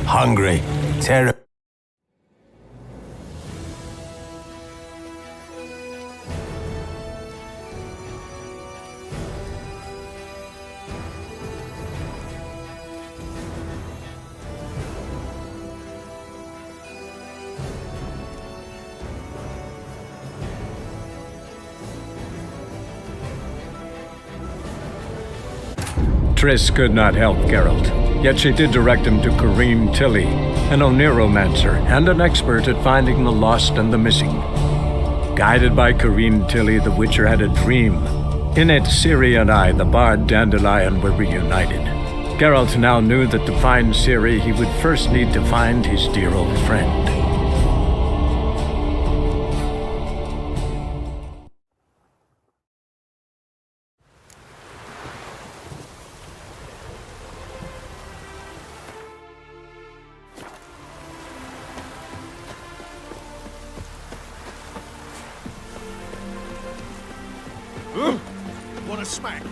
hungry, terrible. Triss could not help Geralt, yet she did direct him to Corrine Tilly, an Oniromancer and an expert at finding the lost and the missing. Guided by Corrine Tilly, the Witcher had a dream. In it, Ciri and I, the bard Dandelion, were reunited. Geralt now knew that to find Ciri, he would first need to find his dear old friend. What a smack!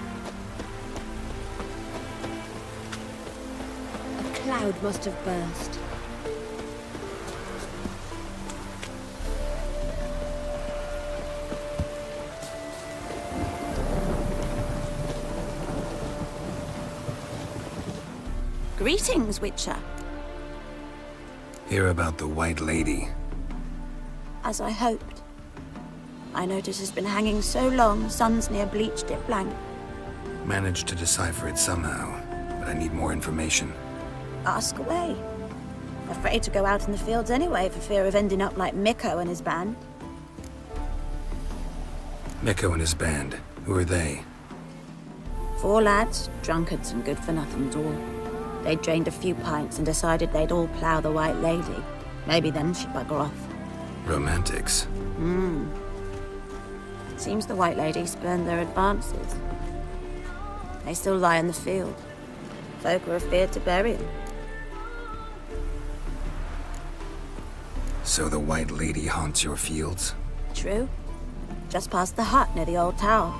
A cloud must have burst. Greetings, Witcher. Hear about the White Lady. As I hoped. I notice it's been hanging so long, Sun's near bleached it blank. Managed to decipher it somehow, but I need more information. Ask away. Afraid to go out in the fields anyway for fear of ending up like Mikko and his band. Mikko and his band. Who are they? 4 lads, drunkards and good-for-nothings all. They'd drained a few pints and decided they'd all plough the White Lady. Maybe then she'd bugger off. Romantics. Seems the White Lady spurned their advances. They still lie in the field. Folk were afeard to bury them. So the White Lady haunts your fields? True. Just past the hut near the old tower.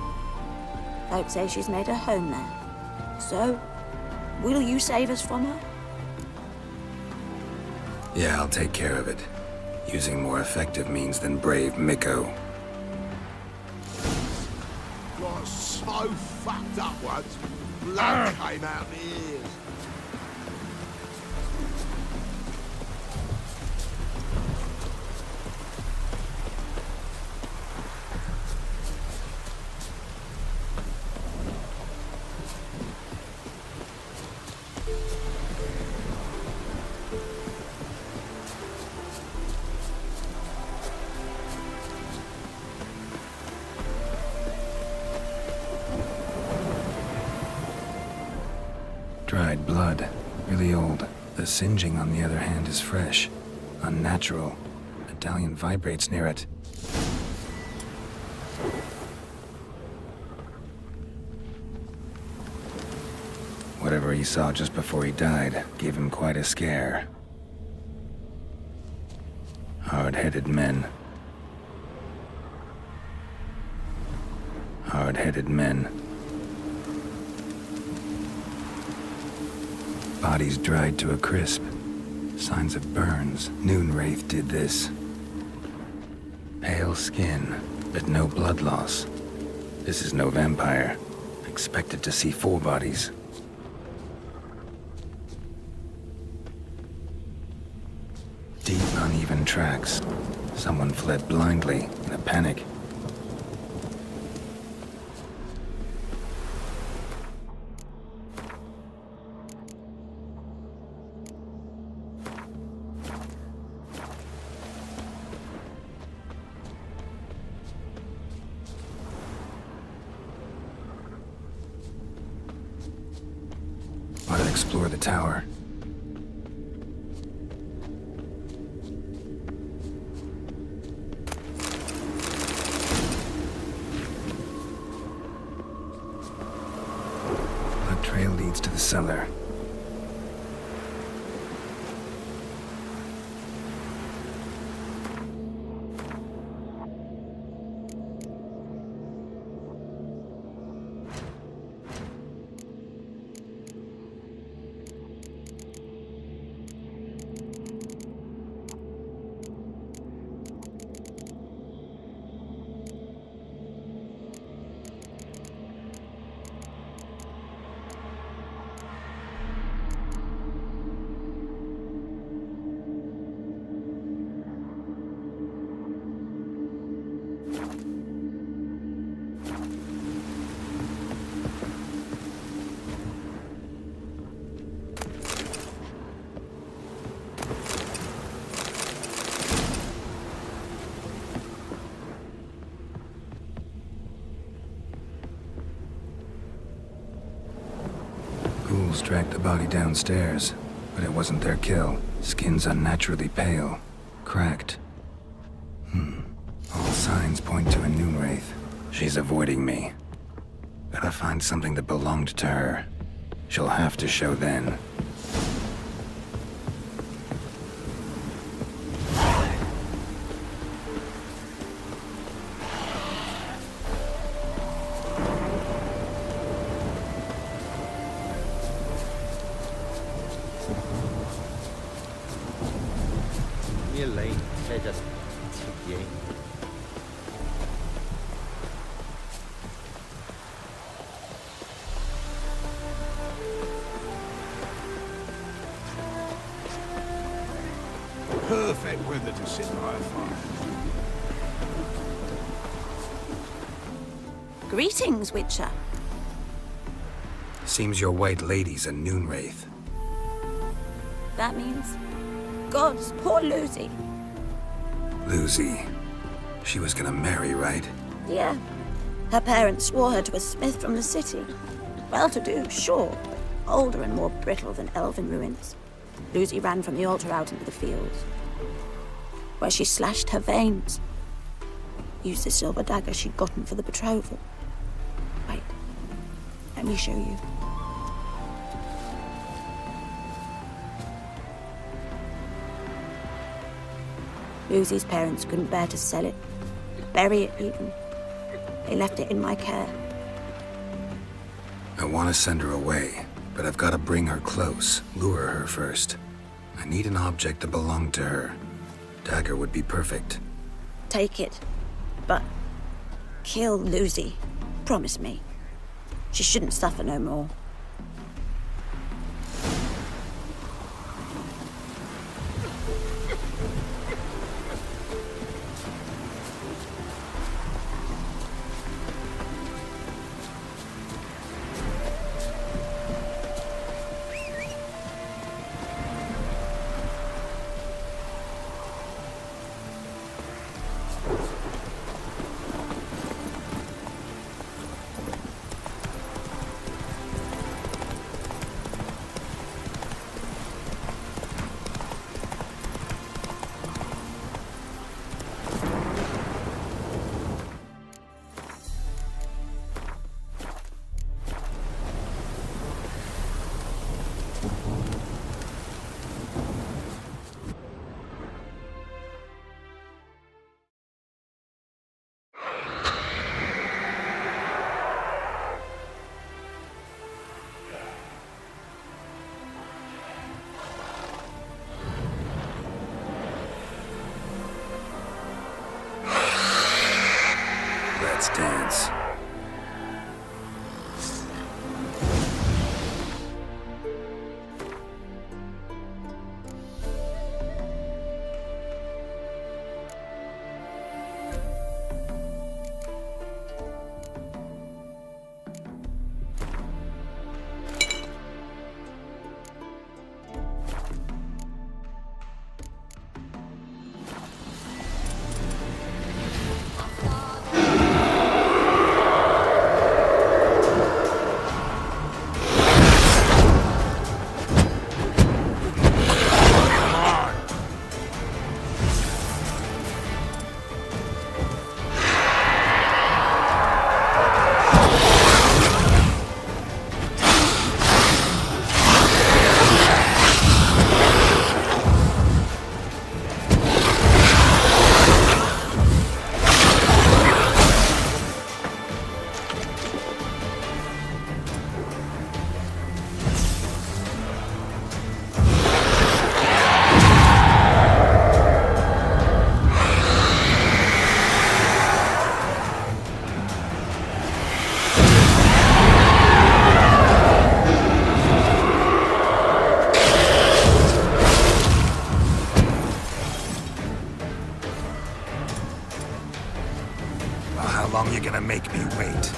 Folk say she's made her home there. So, will you save us from her? Yeah, I'll take care of it. Using more effective means than brave Mikko. Got so fucked up once, blood came out my ears. Dried blood. Really old. The singeing, on the other hand, is fresh. Unnatural. Medallion vibrates near it. Whatever he saw just before he died gave him quite a scare. Hard-headed men. Hard-headed men. Bodies dried to a crisp. Signs of burns. Noonwraith did this. Pale skin, but no blood loss. This is no vampire. Expected to see 4 bodies. Deep, uneven tracks. Someone fled blindly in a panic. Ought to explore the tower. Blood trail leads to the cellar. ghouls dragged the body downstairs, but it wasn't their kill. Skin's unnaturally pale, cracked. All signs point to a Noonwraith. She's avoiding me. Gotta find something that belonged to her. She'll have to show then. Như lấy xe giật gì Perfect weather to sit by a fire. Greetings, Witcher. Seems your white lady's a Noonwraith. That means... Gods, poor Lucy. Lucy. She was gonna marry, right? Yeah. Her parents swore her to a smith from the city. Well-to-do, sure, but older and more brittle than elven ruins. Lucy ran from the altar out into the fields, where she slashed her veins. Used the silver dagger she'd gotten for the betrothal. Wait, let me show you. Lucy's parents couldn't bear to sell it, bury it even. They left it in my care. I want to send her away, but I've got to bring her close, lure her first. I need an object that belonged to her. Dagger would be perfect. Take it, but kill Lucy. Promise me. She shouldn't suffer no more. Let's dance. How long you gonna make me wait?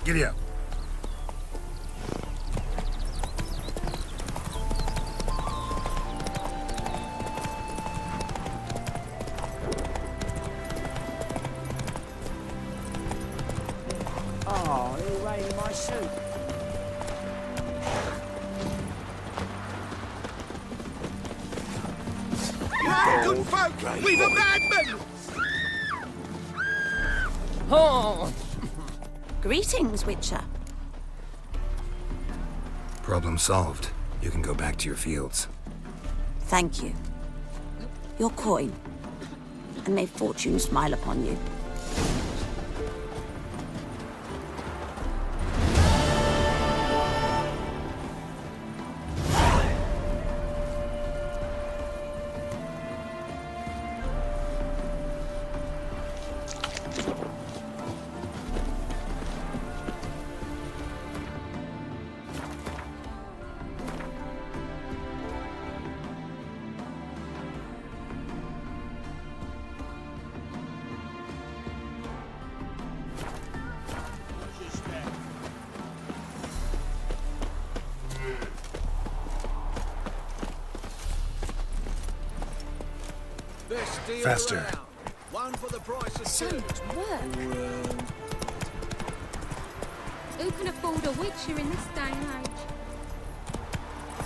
Giddy up. Oh, who raided my suit? Good folk, we've a madman! Oh! Greetings, Witcher. Problem solved. You can go back to your fields. Thank you. Your coin. And may fortune smile upon you. Faster. One for the price of So two. much work. Who can afford a Witcher in this day and age?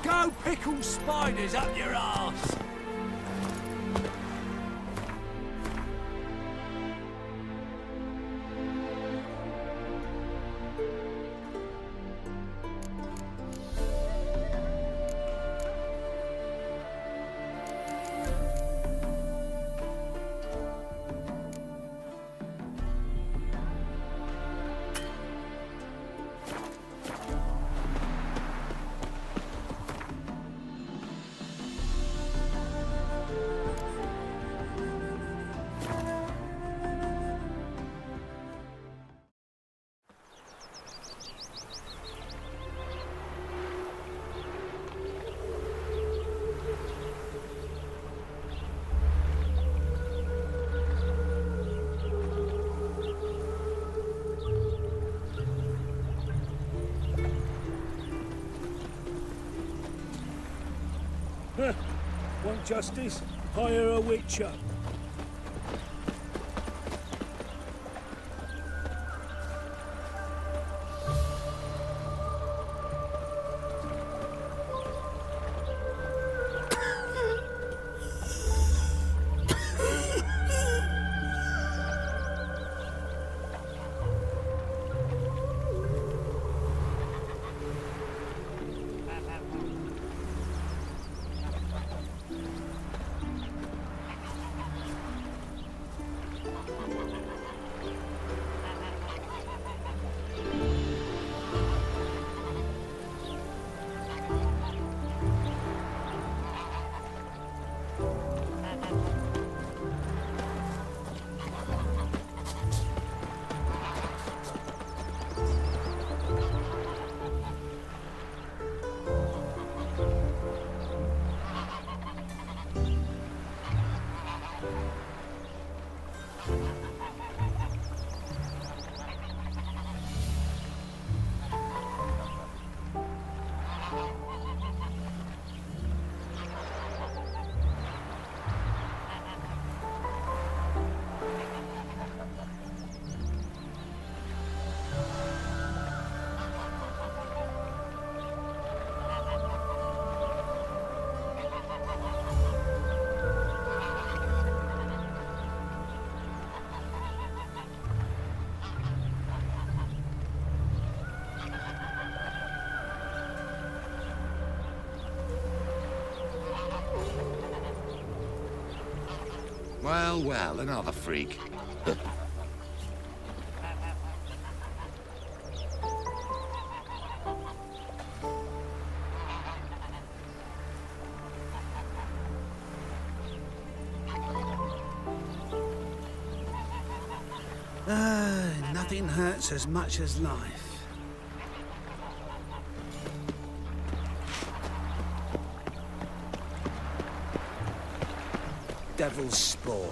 Go pickle spiders up your arse! Want justice? Hire a Witcher. Well, well, another freak. Nothing hurts as much as life. Devil's spawn.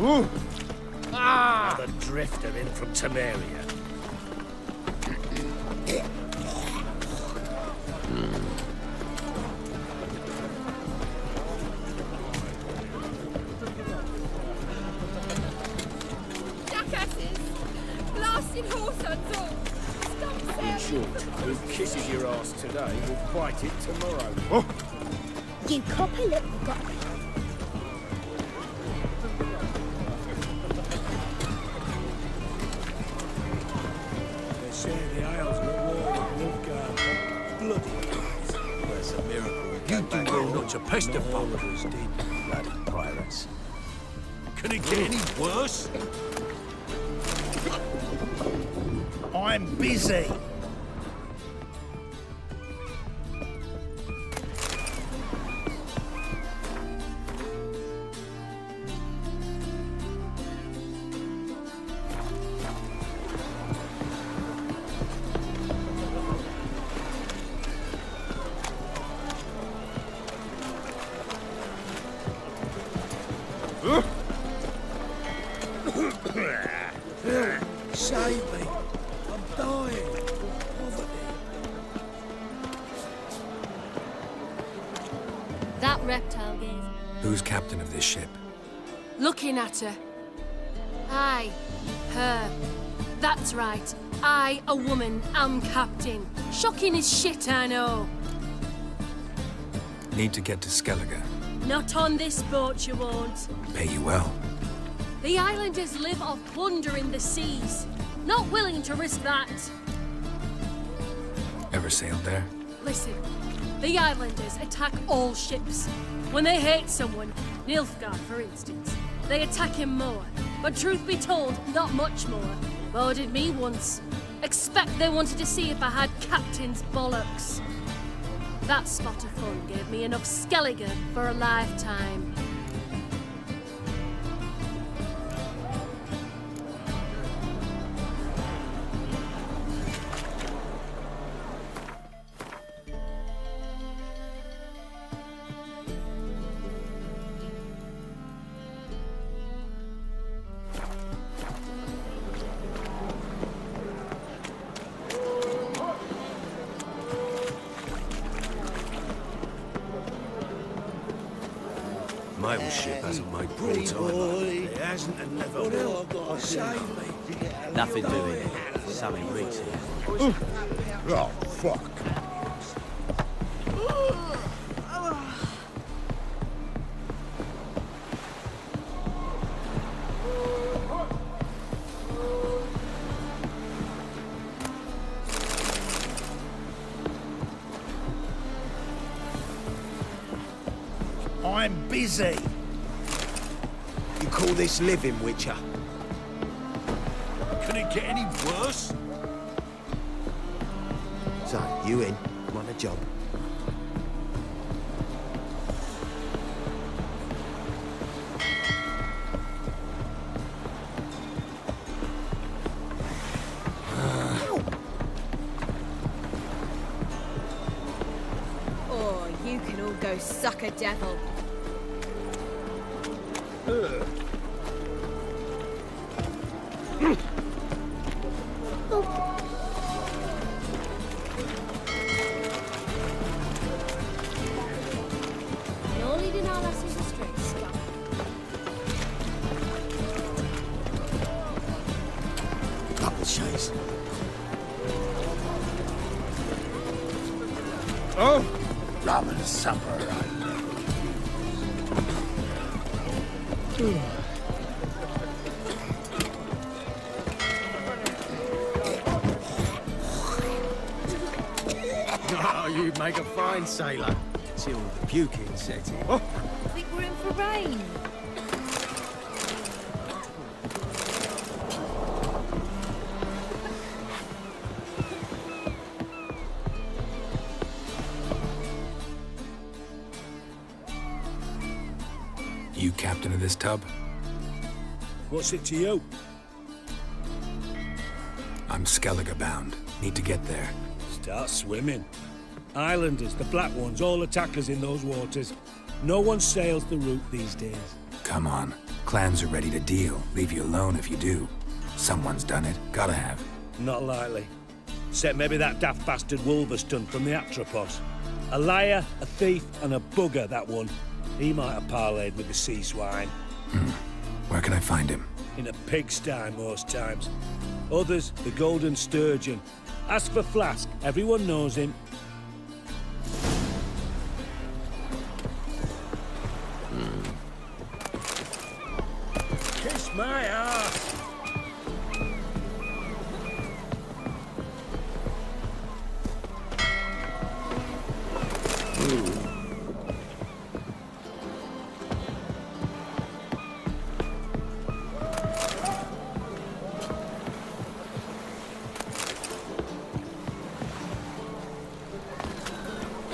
Another drifter in from Temeria. Jackasses! Blasted horse on all! Stop In sailing! short, who kisses your ass today will bite it tomorrow. You copper little got They say the Isles were war with Nilfgaard. Bloody guys. Well, it's a miracle. You do well not to pester followers, did bloody pirates. Can it get any worse? I'm busy. Save me. I'm dying. Poverty. that reptile gave. Who's captain of this ship? Looking at her. Aye, her. That's right. I, a woman, am captain. Shocking as shit, I know. Need to get to Skellige. Not on this boat, you won't. Pay you well. The islanders live off plunder in the seas. Not willing to risk that. Ever sailed there? Listen, the islanders attack all ships. When they hate someone, Nilfgaard for instance, they attack him more. But truth be told, not much more. Boarded me once. Expect they wanted to see if I had captain's bollocks. That spot of fun gave me enough Skellige for a lifetime. My old ship hasn't made broadside. It hasn't and never will. Save me. Nothing doing. Something reeks here. Oh, fuck. I'm busy. You call this living, Witcher? Can it get any worse? So, you in? Want a job? Oh, you can all go suck a devil. No leading our lasses astray, scum. Up the chase. Oh, rum and supper. Oh, you'd make a fine sailor. Till the puking set in. I think we're in for rain. You captain of this tub? What's it to you? I'm Skellige bound. Need to get there. Start swimming. Islanders, the black ones, all attackers in those waters. No one sails the route these days. Come on. Clans are ready to deal. Leave you alone if you do. Someone's done it. Gotta have. Not likely. Except maybe that daft bastard Wolverston from the Atropos. A liar, a thief, and a bugger, that one. He might have parlayed with the sea swine. Where can I find him? In a pigsty most times. Others, the Golden Sturgeon. Ask for Flask. Everyone knows him. Kiss my ass!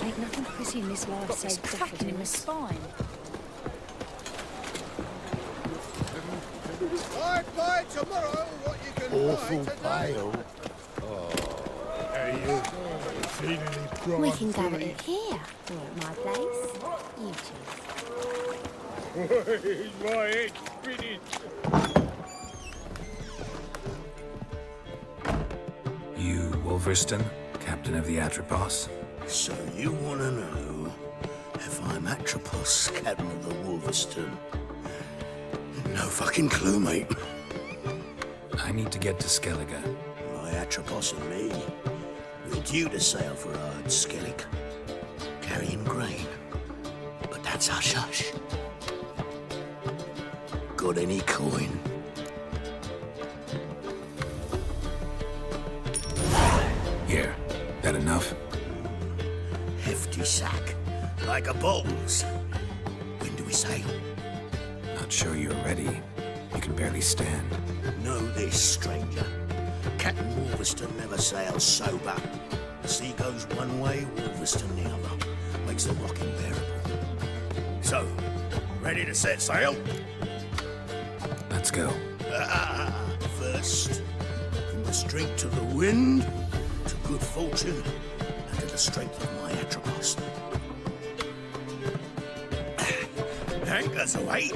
Ain't nothing pretty in this life so cracking in the spine. By tomorrow, what you can Awful pale. We can go at it here, or at my place. You choose. You, Wolverston, captain of the Atropos? So you want to know if I'm Atropos, captain of the Wolverston? No fucking clue, mate. I need to get to Skellige. My Atropos and me, we're due to sail for Ard Skellig, carrying grain. But that's hush-hush. Got any coin? Here. That enough? Hefty sack, like a bull's. When do we sail? Not sure you're ready. You can barely stand. Know this, stranger. Captain Wolverston never sails sober. The sea goes one way, Wolverston the other. Makes the rock unbearable. So, ready to set sail? Let's go. First, from the strength of the wind, to good fortune, and to the strength of my Atropos. Anchors away.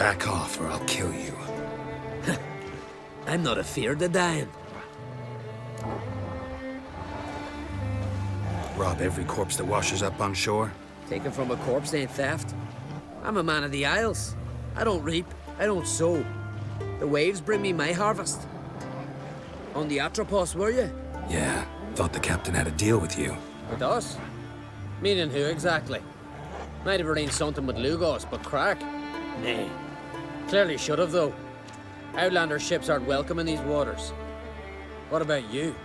Back off or I'll kill you. I'm not afeard of dying. Rob every corpse that washes up on shore? Taken from a corpse ain't theft. I'm a man of the Isles. I don't reap, I don't sow. The waves bring me my harvest. On the Atropos, were you? Yeah, thought the captain had a deal with you. With us? Meaning who exactly? Might have arranged something with Lugos, but crack? Nay. Clearly should have, though. Outlander ships aren't welcome in these waters. What about you?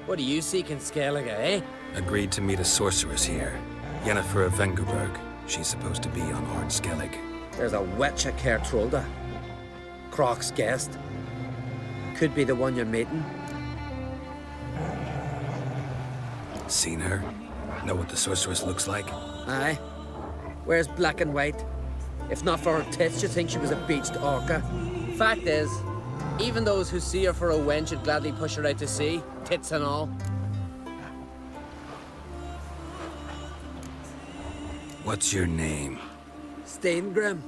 What do you seek in Skellige, eh? Agreed to meet a sorceress here. Yennefer of Vengerberg. She's supposed to be on Ard Skellig. There's a witch at Kertrolda. Croc's guest. Could be the one you're meeting. Seen her? Know what the sorceress looks like? Aye. Wears black and white. If not for her tits, you'd think she was a beached orca. Fact is, even those who see her for a wench would gladly push her out to sea, tits and all. What's your name? Steingrim.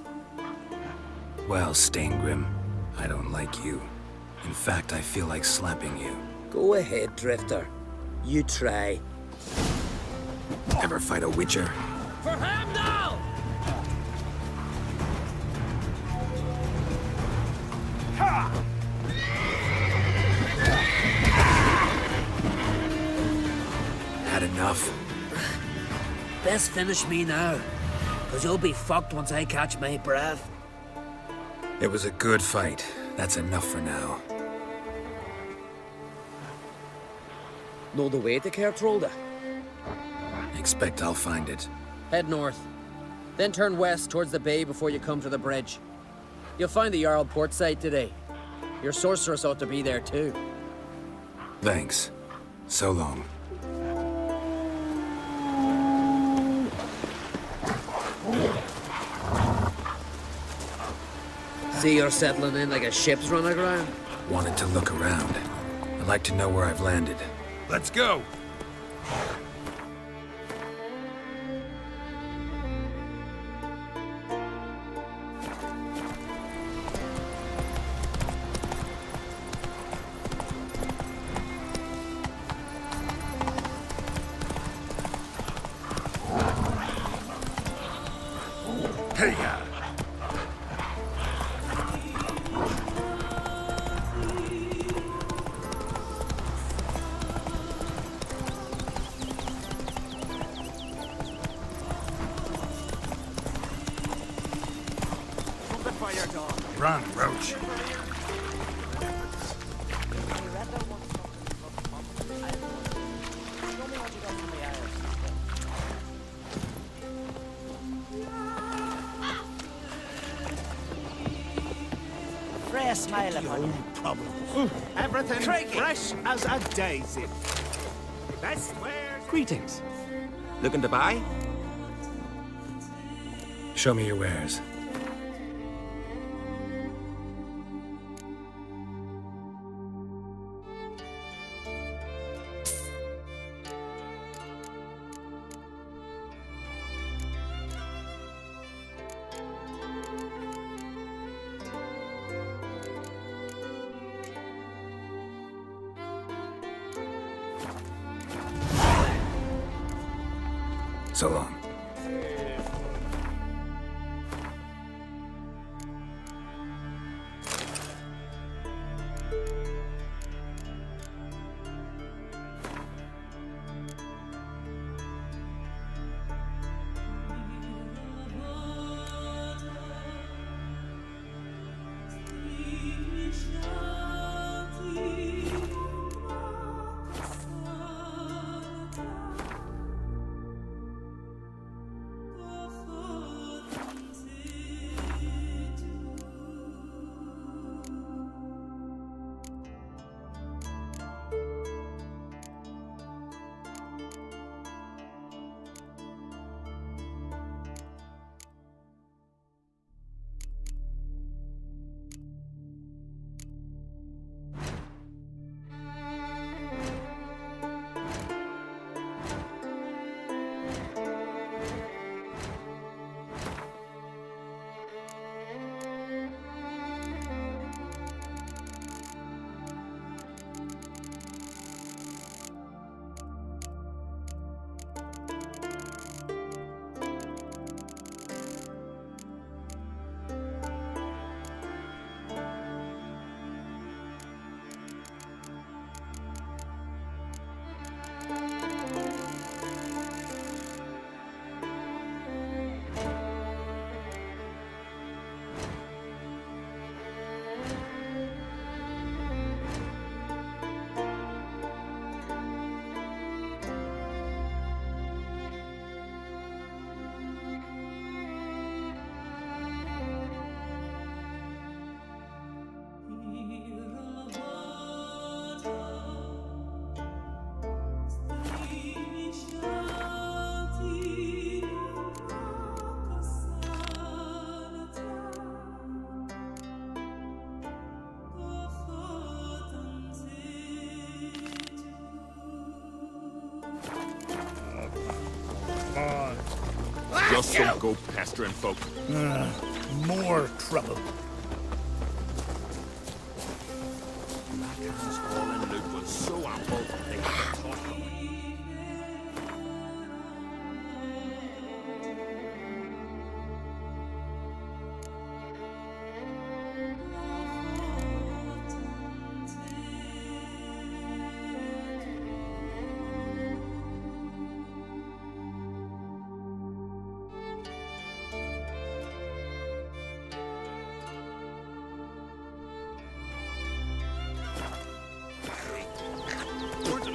Well, Steingrim, I don't like you. In fact, I feel like slapping you. Go ahead, Drifter. You try. Ever fight a witcher? For Hamdall! Had enough? Best finish me now, because you'll be fucked once I catch my breath. It was a good fight. That's enough for now. Know the way to Kertrolda? Expect I'll find it. Head north, then turn west towards the bay before you come to the bridge. You'll find the Jarl port site today. Your sorceress ought to be there too. Thanks. So long. See you're settling in like a ship's run aground? Wanted to look around. I'd like to know where I've landed. Let's go. Hey-ya! Run, Roach. Fresh smile upon you. Everything fresh as a daisy. That's where... Greetings. Looking to buy? Show me your wares. So long. Just don't go pestering folk. More trouble. Blackhand's haul and loot was so ample they had to talk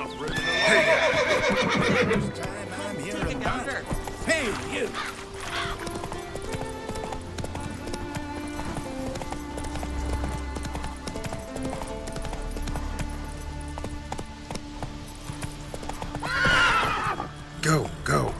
of it. This time I'm here about it. Hey, you! Go, go.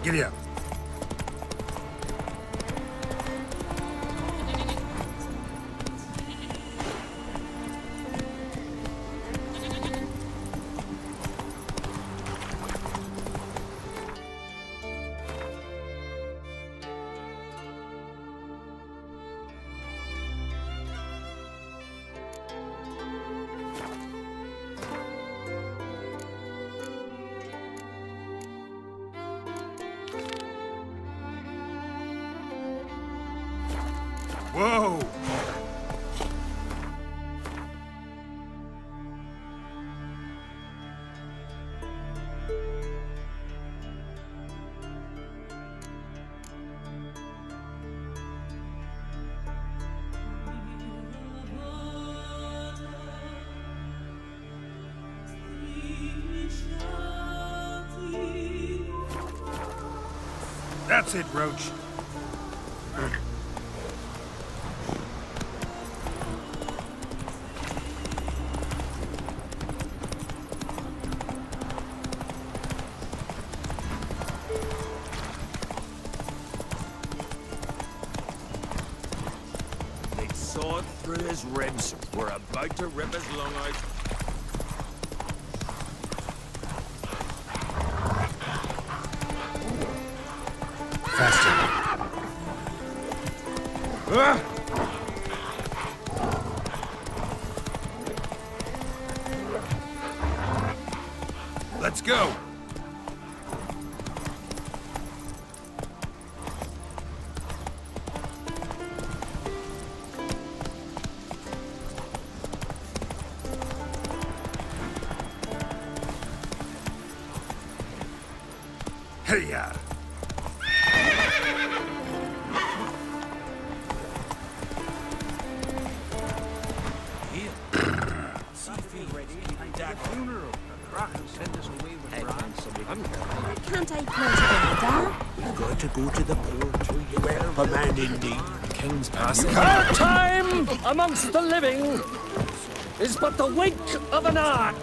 Giddy up. Whoa! That's it, Roach. They saw through his ribs. We're about to rip his lung out. Faster. Ah! Let's go. Hey-ya. Can't I play together? You've got to go to the port or you will have a man in need. King's passing. Our time amongst the living is but the wink of an eye.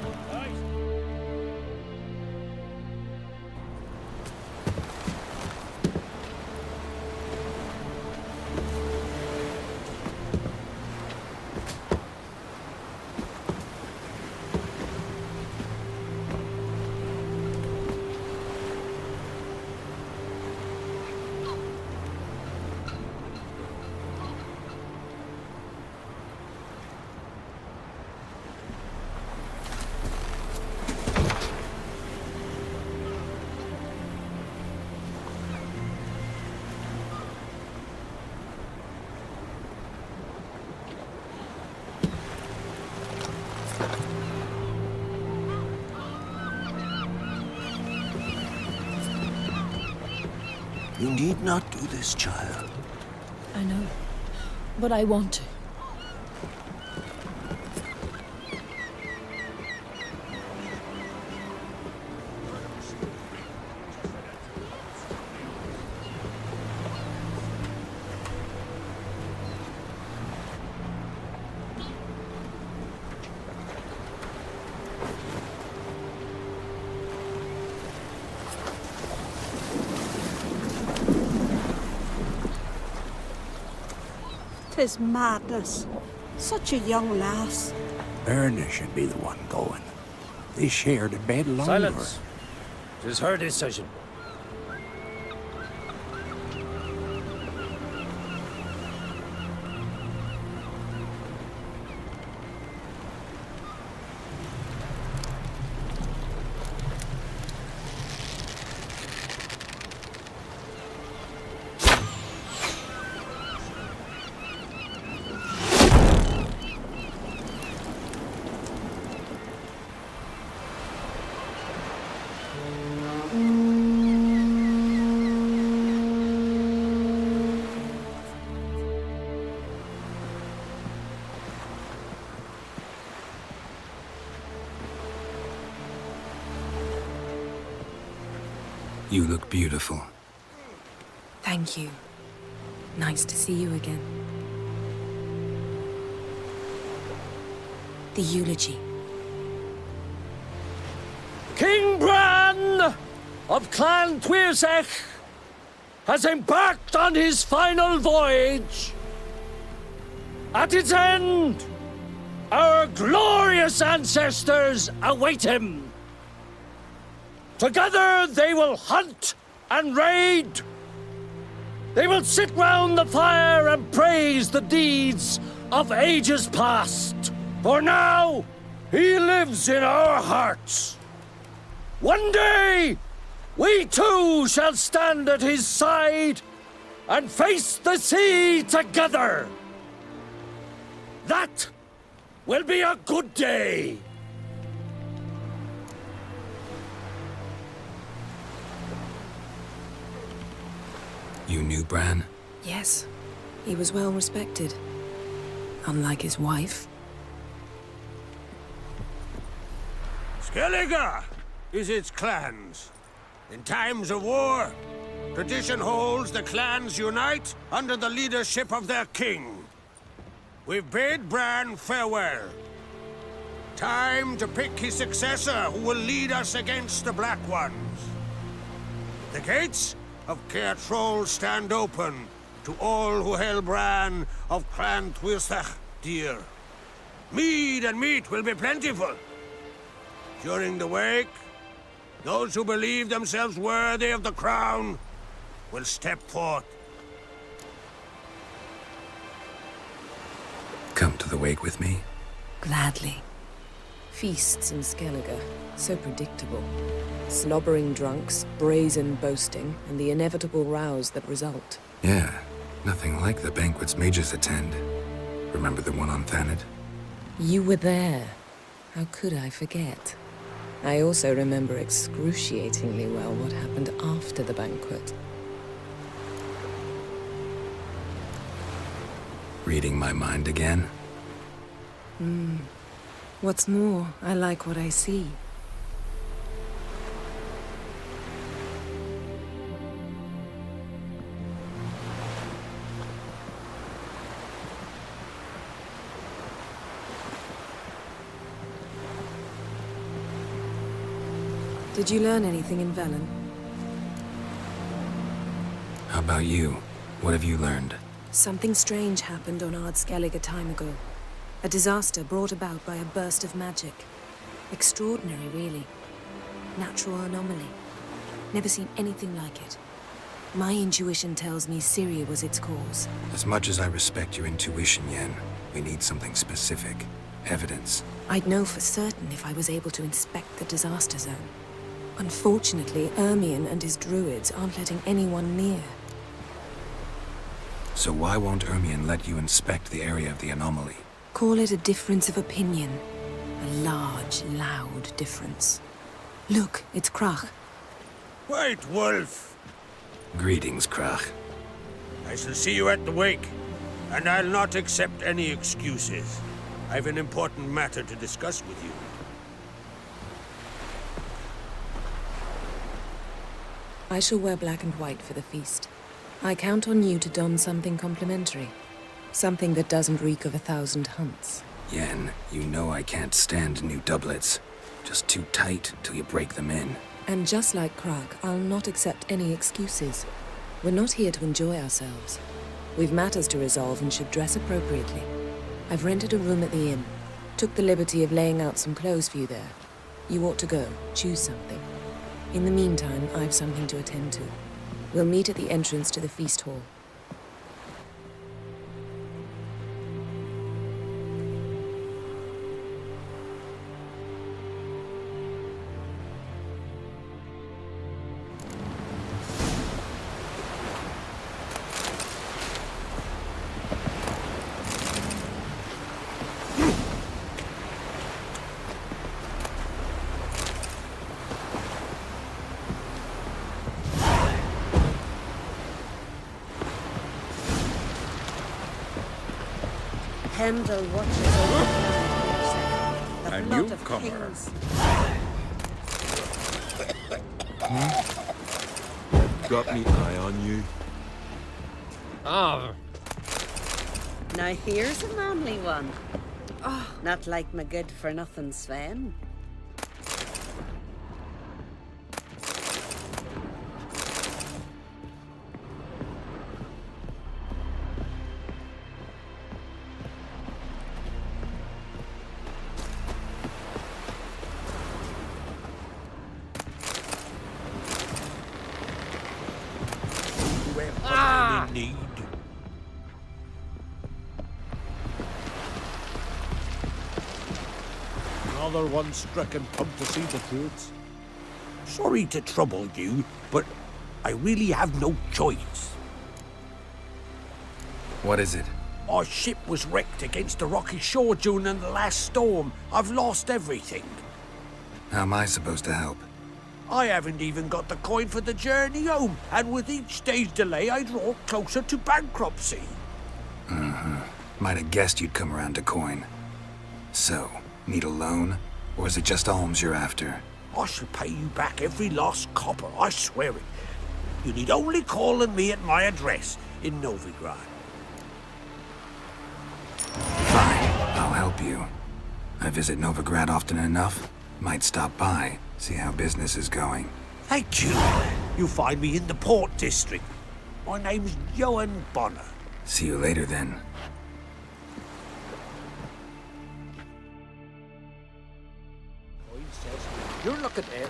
You need not do this, child. I know, but I want to. Tis madness. Such a young lass. Erna should be the one going. They shared a bed longer. Silence. 'Tis her decision. You look beautiful. Thank you. Nice to see you again. The eulogy. King Bran of Clan Tuirsech has embarked on his final voyage. At its end, our glorious ancestors await him. Together they will hunt and raid. They will sit round the fire and praise the deeds of ages past. For now, he lives in our hearts. One day, we too shall stand at his side and face the sea together. That will be a good day. You knew Bran? Yes, he was well respected. Unlike his wife. Skellige is its clans. In times of war, tradition holds the clans unite under the leadership of their king. We've bade Bran farewell. Time to pick his successor who will lead us against the Black Ones. The gates of Caer Troll stand open to all who held Bran of Clan Tuirsach dear. Mead and meat will be plentiful. During the wake, those who believe themselves worthy of the crown will step forth. Come to the wake with me? Gladly. Feasts in Skellige, so predictable. Slobbering drunks, brazen boasting, and the inevitable rows that result. Yeah, nothing like the banquets mages attend. Remember the one on Thanedd? You were there. How could I forget? I also remember excruciatingly well what happened after the banquet. Reading my mind again? What's more, I like what I see. Did you learn anything in Velen? How about you? What have you learned? Something strange happened on Ard Skellige a time ago. A disaster brought about by a burst of magic. Extraordinary, really. Natural anomaly. Never seen anything like it. My intuition tells me Syria was its cause. As much as I respect your intuition, Yen, we need something specific. Evidence. I'd know for certain if I was able to inspect the disaster zone. Unfortunately, Ermion and his druids aren't letting anyone near. So why won't Ermion let you inspect the area of the anomaly? Call it a difference of opinion. A large, loud difference. Look, it's Krach. White Wolf! Greetings, Krach. I shall see you at the wake, and I'll not accept any excuses. I've an important matter to discuss with you. I shall wear black and white for the feast. I count on you to don something complimentary. Something that doesn't reek of 1,000 hunts. Yen, you know I can't stand new doublets. Just too tight till you break them in. And just like Krach, I'll not accept any excuses. We're not here to enjoy ourselves. We've matters to resolve and should dress appropriately. I've rented a room at the inn. Took the liberty of laying out some clothes for you there. You ought to go. Choose something. In the meantime, I've something to attend to. We'll meet at the entrance to the feast hall. Pendle watches over A newcomer. Got me eye on you. Ah, Now here's a manly one. Oh, not like my good-for-nothing Sven. I'm in need. Another one stricken come to see the truth. Sorry to trouble you, but I really have no choice. What is it? Our ship was wrecked against the rocky shore during the last storm. I've lost everything. How am I supposed to help? I haven't even got the coin for the journey home, and with each day's delay, I draw closer to bankruptcy. Might have guessed you'd come around to coin. So, need a loan? Or is it just alms you're after? I shall pay you back every last copper, I swear it. You need only call on me at my address in Novigrad. Fine, I'll help you. I visit Novigrad often enough. Might stop by, see how business is going. Thank you. You'll find me in the Port District. My name's Johan Bonner. See you later then. You're looking ill.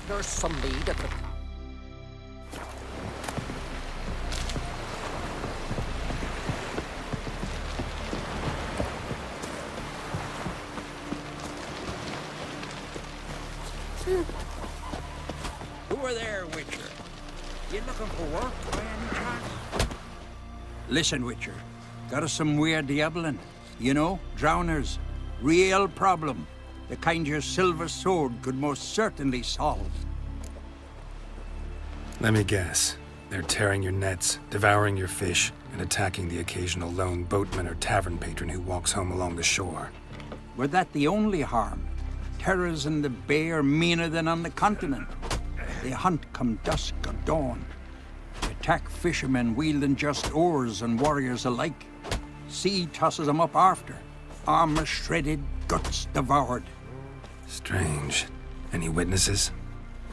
There's some lead at the top. Who are there, Witcher? You looking for work by any chance? Listen, Witcher. Got us some weird diabling. You know, drowners. Real problem. The kind your silver sword could most certainly solve. Let me guess. They're tearing your nets, devouring your fish, and attacking the occasional lone boatman or tavern patron who walks home along the shore. Were that the only harm? Terrors in the bay are meaner than on the continent. They hunt come dusk or dawn. Attack fishermen wielding just oars and warriors alike. Sea tosses them up after. Armor shredded, guts devoured. Strange. Any witnesses?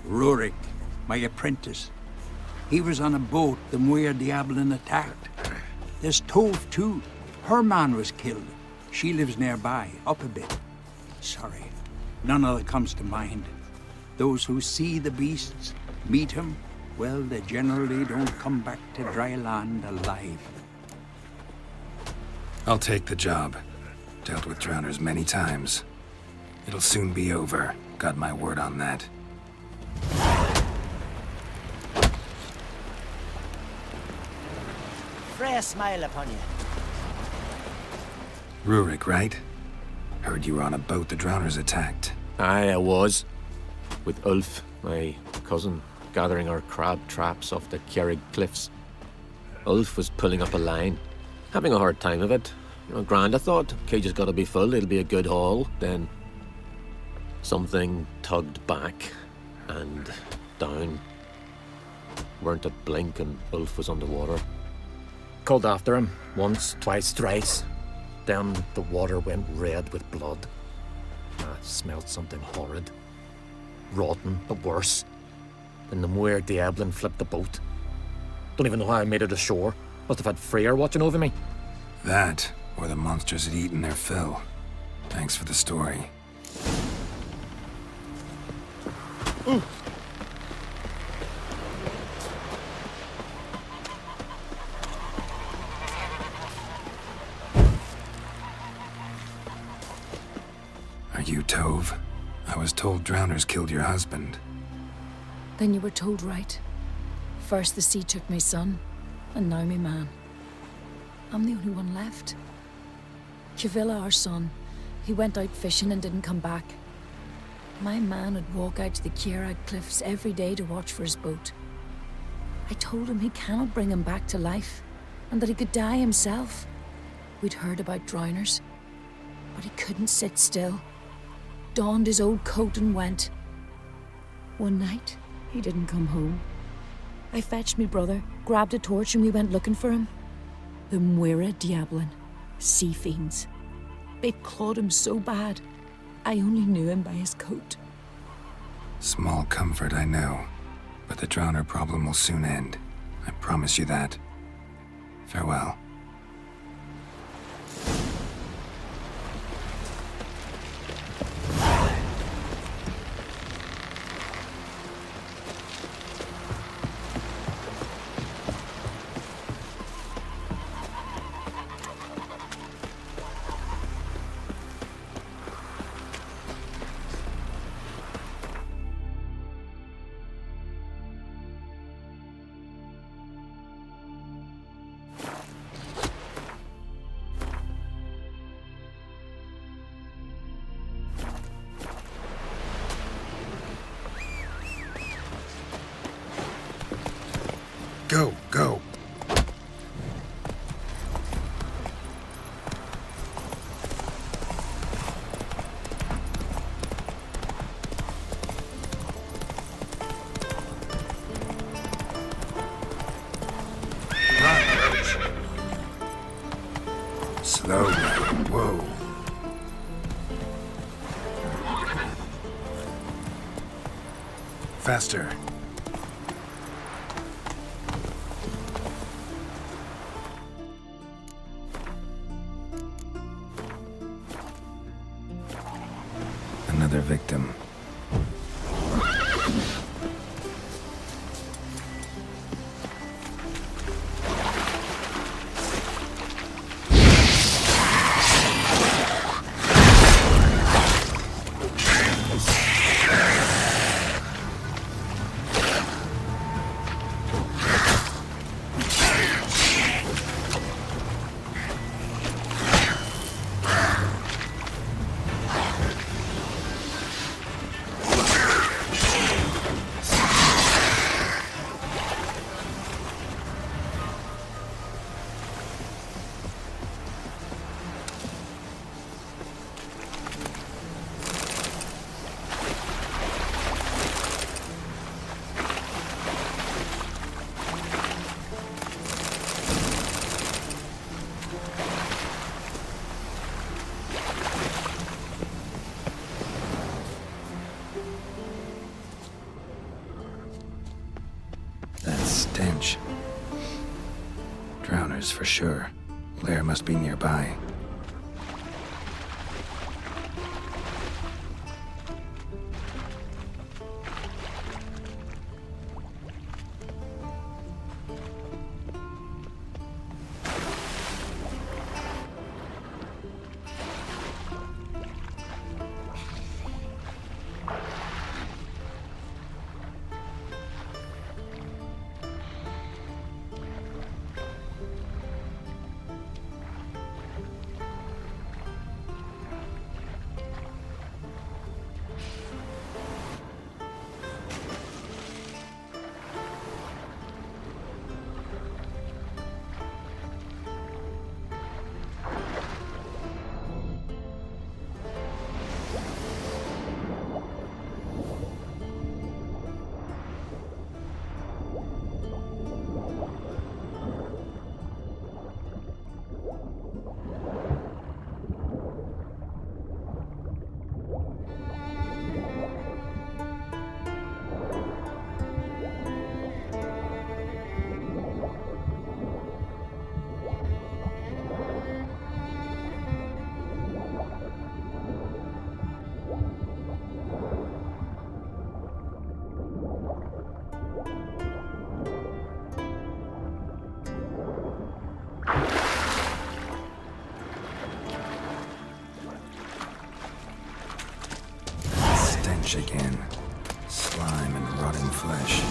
Rurik, my apprentice. He was on a boat the Muir Diablin attacked. There's Tove, too. Her man was killed. She lives nearby, up a bit. Sorry, none other comes to mind. Those who see the beasts, meet him, well, they generally don't come back to dry land alive. I'll take the job. Dealt with drowners many times. It'll soon be over. Got my word on that. Freya smile upon you. Rurik, right? Heard you were on a boat the drowners attacked. Aye, I was. With Ulf, my cousin, gathering our crab traps off the Kjerrig cliffs. Ulf was pulling up a line, having a hard time of it. You know, grand, I thought. Cage has got to be full, it'll be a good haul. Then something tugged back and down. Weren't a blink and Ulf was underwater. Called after him once, twice, thrice. Then the water went red with blood. I smelled something horrid. Rotten, but worse. Then the Muir Diablin flipped the boat. Don't even know how I made it ashore. Must have had Freyr watching over me. That, or the monsters had eaten their fill. Thanks for the story. Tove. I was told drowners killed your husband. Then you were told right. First the sea took my son, and now me man. I'm the only one left. Kavilla, our son, he went out fishing and didn't come back. My man would walk out to the Kierag cliffs every day to watch for his boat. I told him he cannot bring him back to life, and that he could die himself. We'd heard about drowners, but he couldn't sit still. Donned his old coat and went. One night, he didn't come home. I fetched me brother, grabbed a torch, and we went looking for him. The Muira Diablin, sea fiends. They'd clawed him so bad, I only knew him by his coat. Small comfort, I know. But the drowner problem will soon end. I promise you that. Farewell. Go, go. Slow now. Whoa. Faster. Another victim. Stench. Drowners for sure. Blair must be nearby. stench again. Slime and rotting flesh.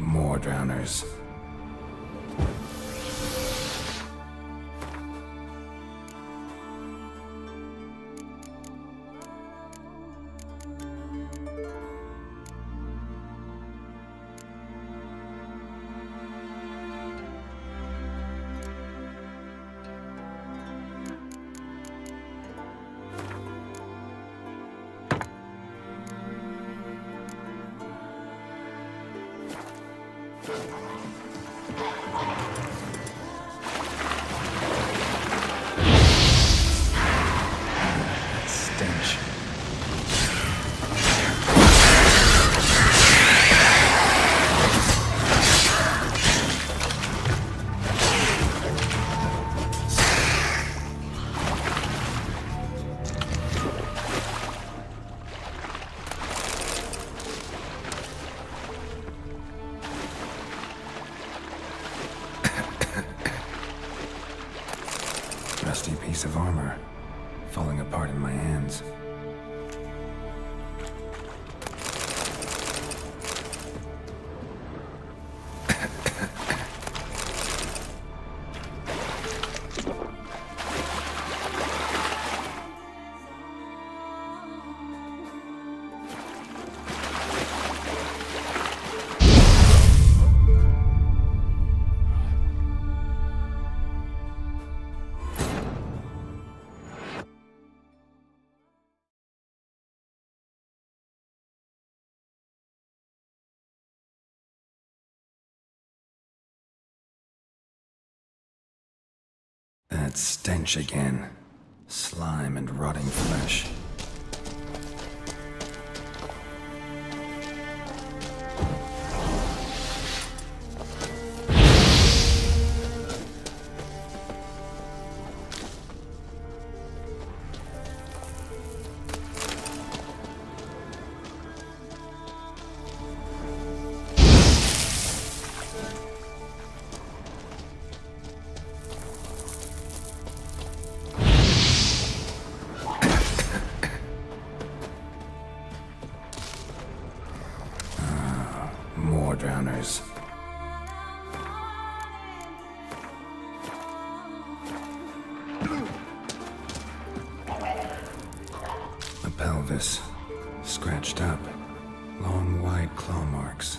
More drowners. Stench. Rusty piece of armor, falling apart in my hands. That stench again. Slime and rotting flesh. More drowners. A pelvis, scratched up, long wide claw marks.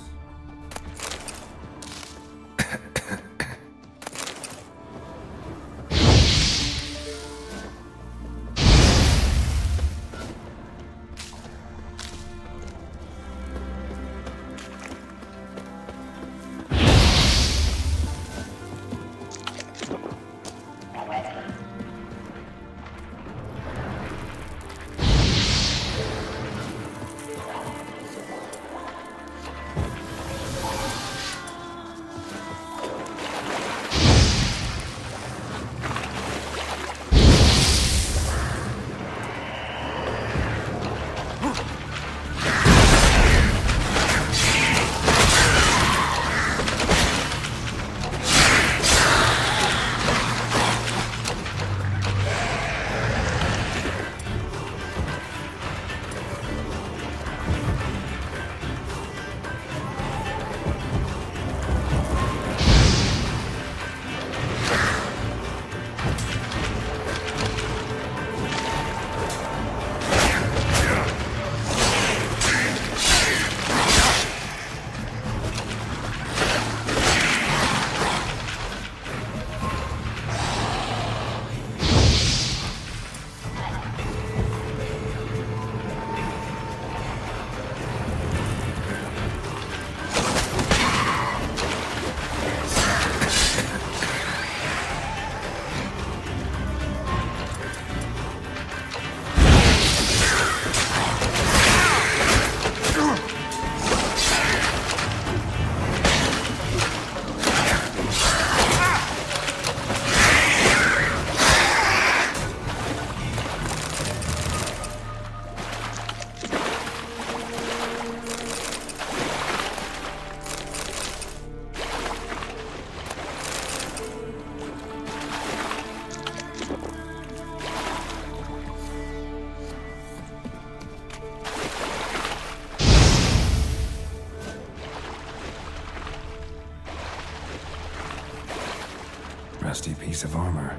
rusty piece of armor,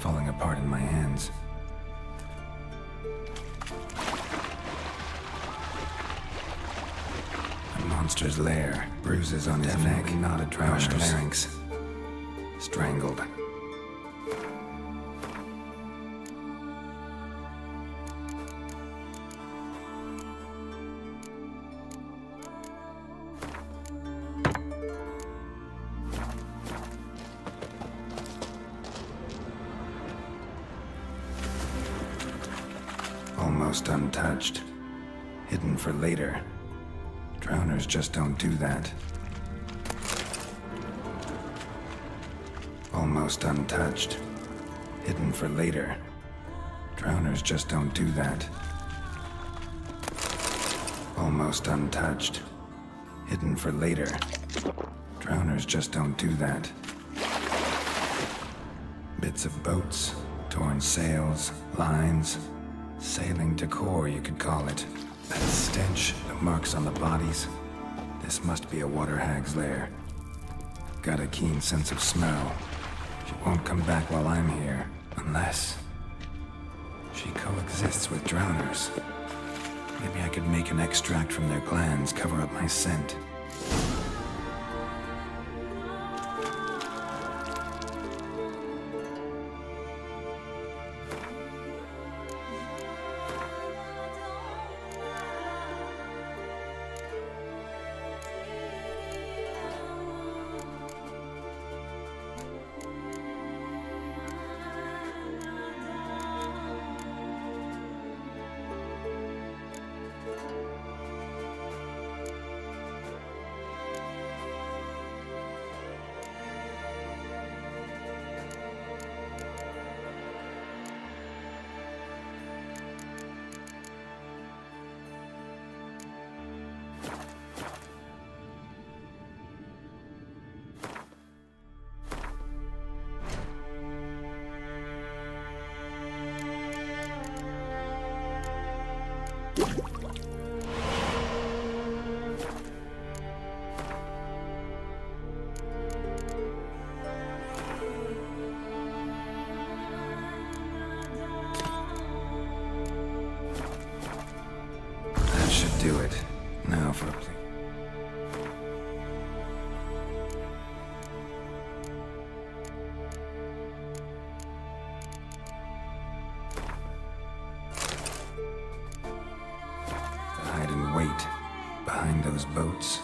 falling apart in my hands. A monster's lair, bruises on his neck, not a Drowner's larynx. Strangled. Almost untouched. Hidden for later. Drowners just don't do that. Almost untouched. Hidden for later. Drowners just don't do that. Almost untouched. Hidden for later. Drowners just don't do that. Bits of boats, torn sails, lines. Sailing decor, you could call it. That stench, the marks on the bodies. This must be a water hag's lair. Got a keen sense of smell. She won't come back while I'm here, unless she coexists with drowners. Maybe I could make an extract from their glands cover up my scent. Do it. Now for a plea. To hide and wait behind those boats.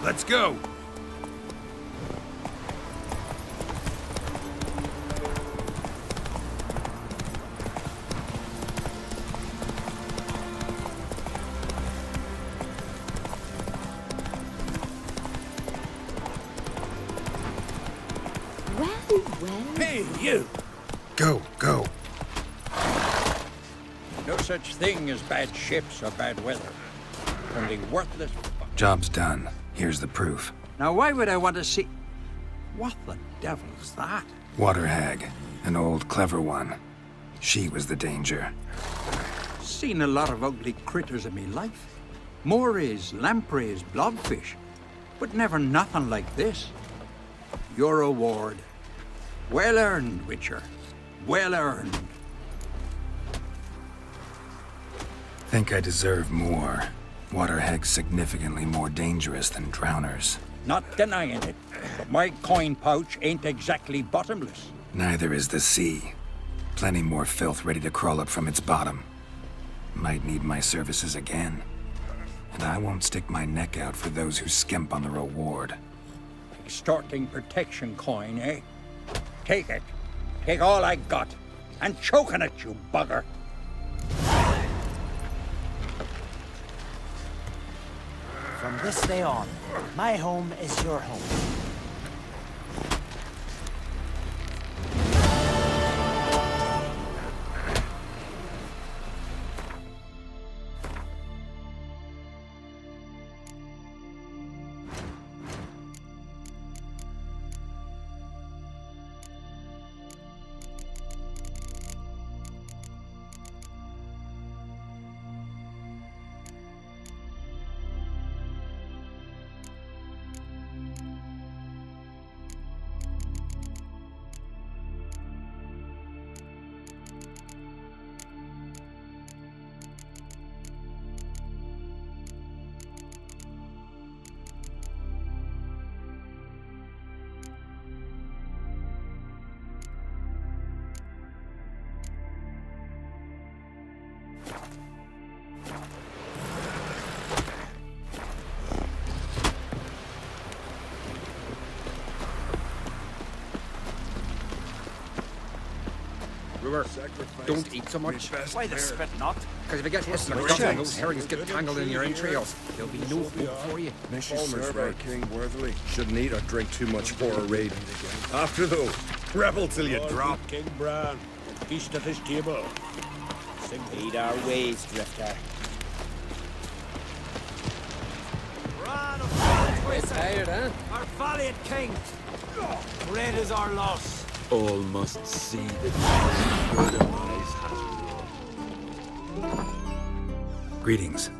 Let's go! Well. Hey, you! Go, go. No such thing as bad ships or bad weather. Only worthless... Job's done. Here's the proof. Now, why would I want to see... What the devil's that? Water hag. An old, clever one. She was the danger. Seen a lot of ugly critters in me life. Morays, lampreys, blobfish. But never nothing like this. Your reward. Well earned, Witcher. Well earned. Think I deserve more. Water hag's significantly more dangerous than drowners. Not denying it, but my coin pouch ain't exactly bottomless. Neither is the sea. Plenty more filth ready to crawl up from its bottom. Might need my services again. And I won't stick my neck out for those who skimp on the reward. Extorting protection coin, eh? Take it. Take all I got. And choke on it, you bugger. From this day on, my home is your home. Brewer, don't eat so much. Why the spit not? Because if you get hissed in the guts and those herrings get tangled in your entrails, there'll be no food for you. Serve our king worthily. Shouldn't eat or drink too much for a raid. After though, rebel till you drop. King Bran, feast at his table. Lead our ways, Drifter. Tired, huh? Our valiant king! Great is our loss. All must see that good eyes has Greetings.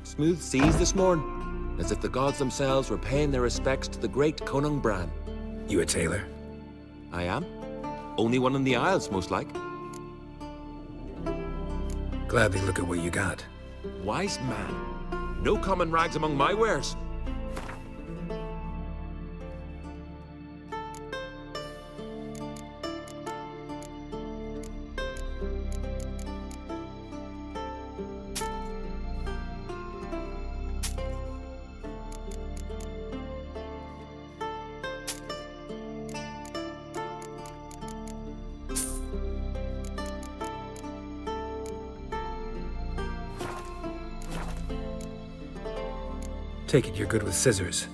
Smooth seas this morn, as if the gods themselves were paying their respects to the great Conung Bran. You a tailor? I am. Only one in the Isles, most like. Gladly look at what you got. Wise man. No common rags among my wares. Take it you're good with scissors.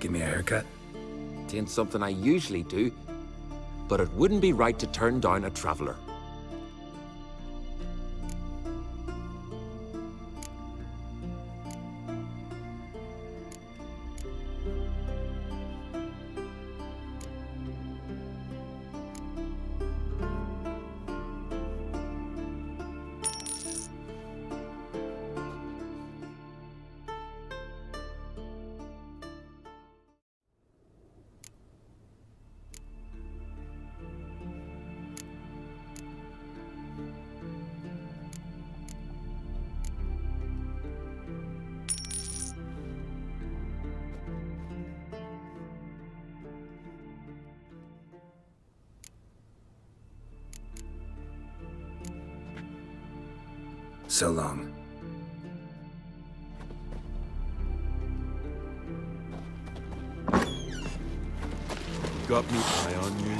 Give me a haircut. It ain't something I usually do. but it wouldn't be right to turn down a traveller. So long. Got me eye on you.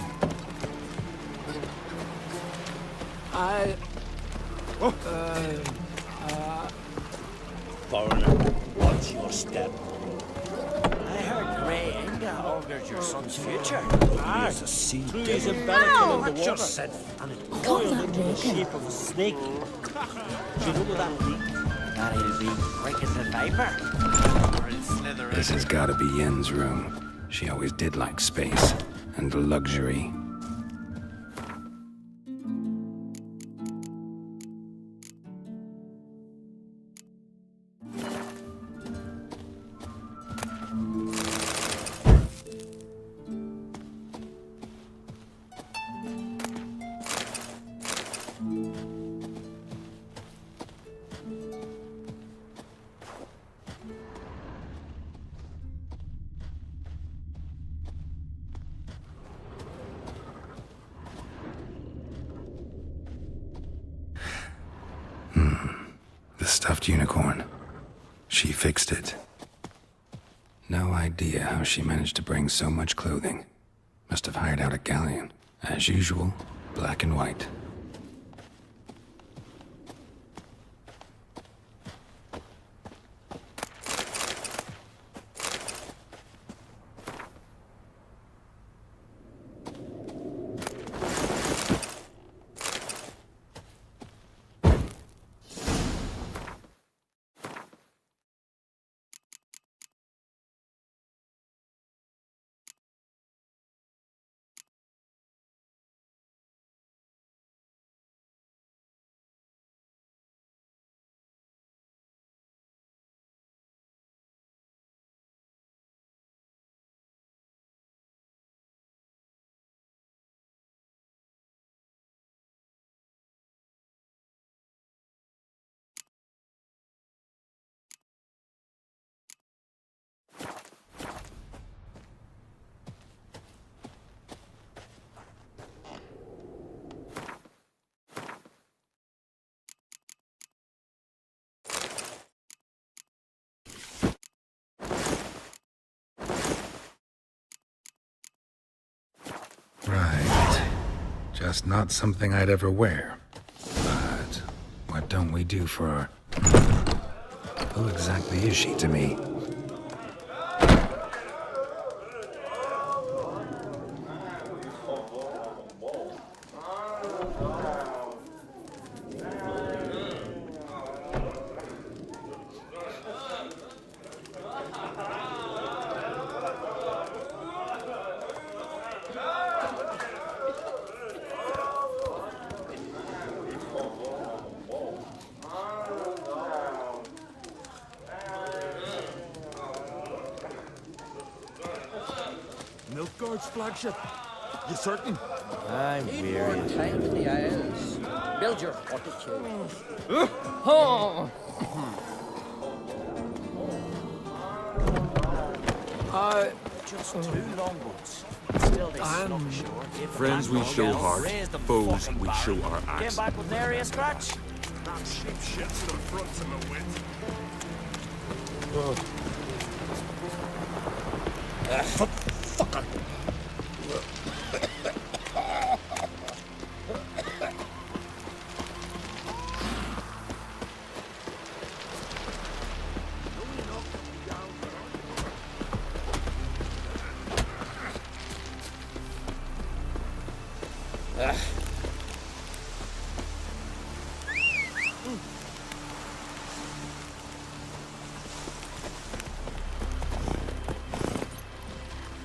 Foreigner, watch your step. I heard Grey Inga augured your son's future. There's a sea Trees devil. of Bellicon in the Just water. said, and it coiled into the shape of a snake. Do you know what that means? That he'll be quick as a viper. This has gotta be Yen's room. She always did like space and luxury. The stuffed unicorn. She fixed it. No idea how she managed to bring so much clothing. Must have hired out a galleon. As usual, black and white. Right. Just not something I'd ever wear. But what don't we do for our... Who exactly is she to me? Nilfgaard's flagship. You certain? I'm Need weary. more time in the Isles. Build your fortitude. Just two longboats. Still they slug ashore. Give the Friends we man show well, heart, raise them foes fucking we show barrel. our Came axe. back with nary a scratch. That ship shits the fronts in the wind. Fucker.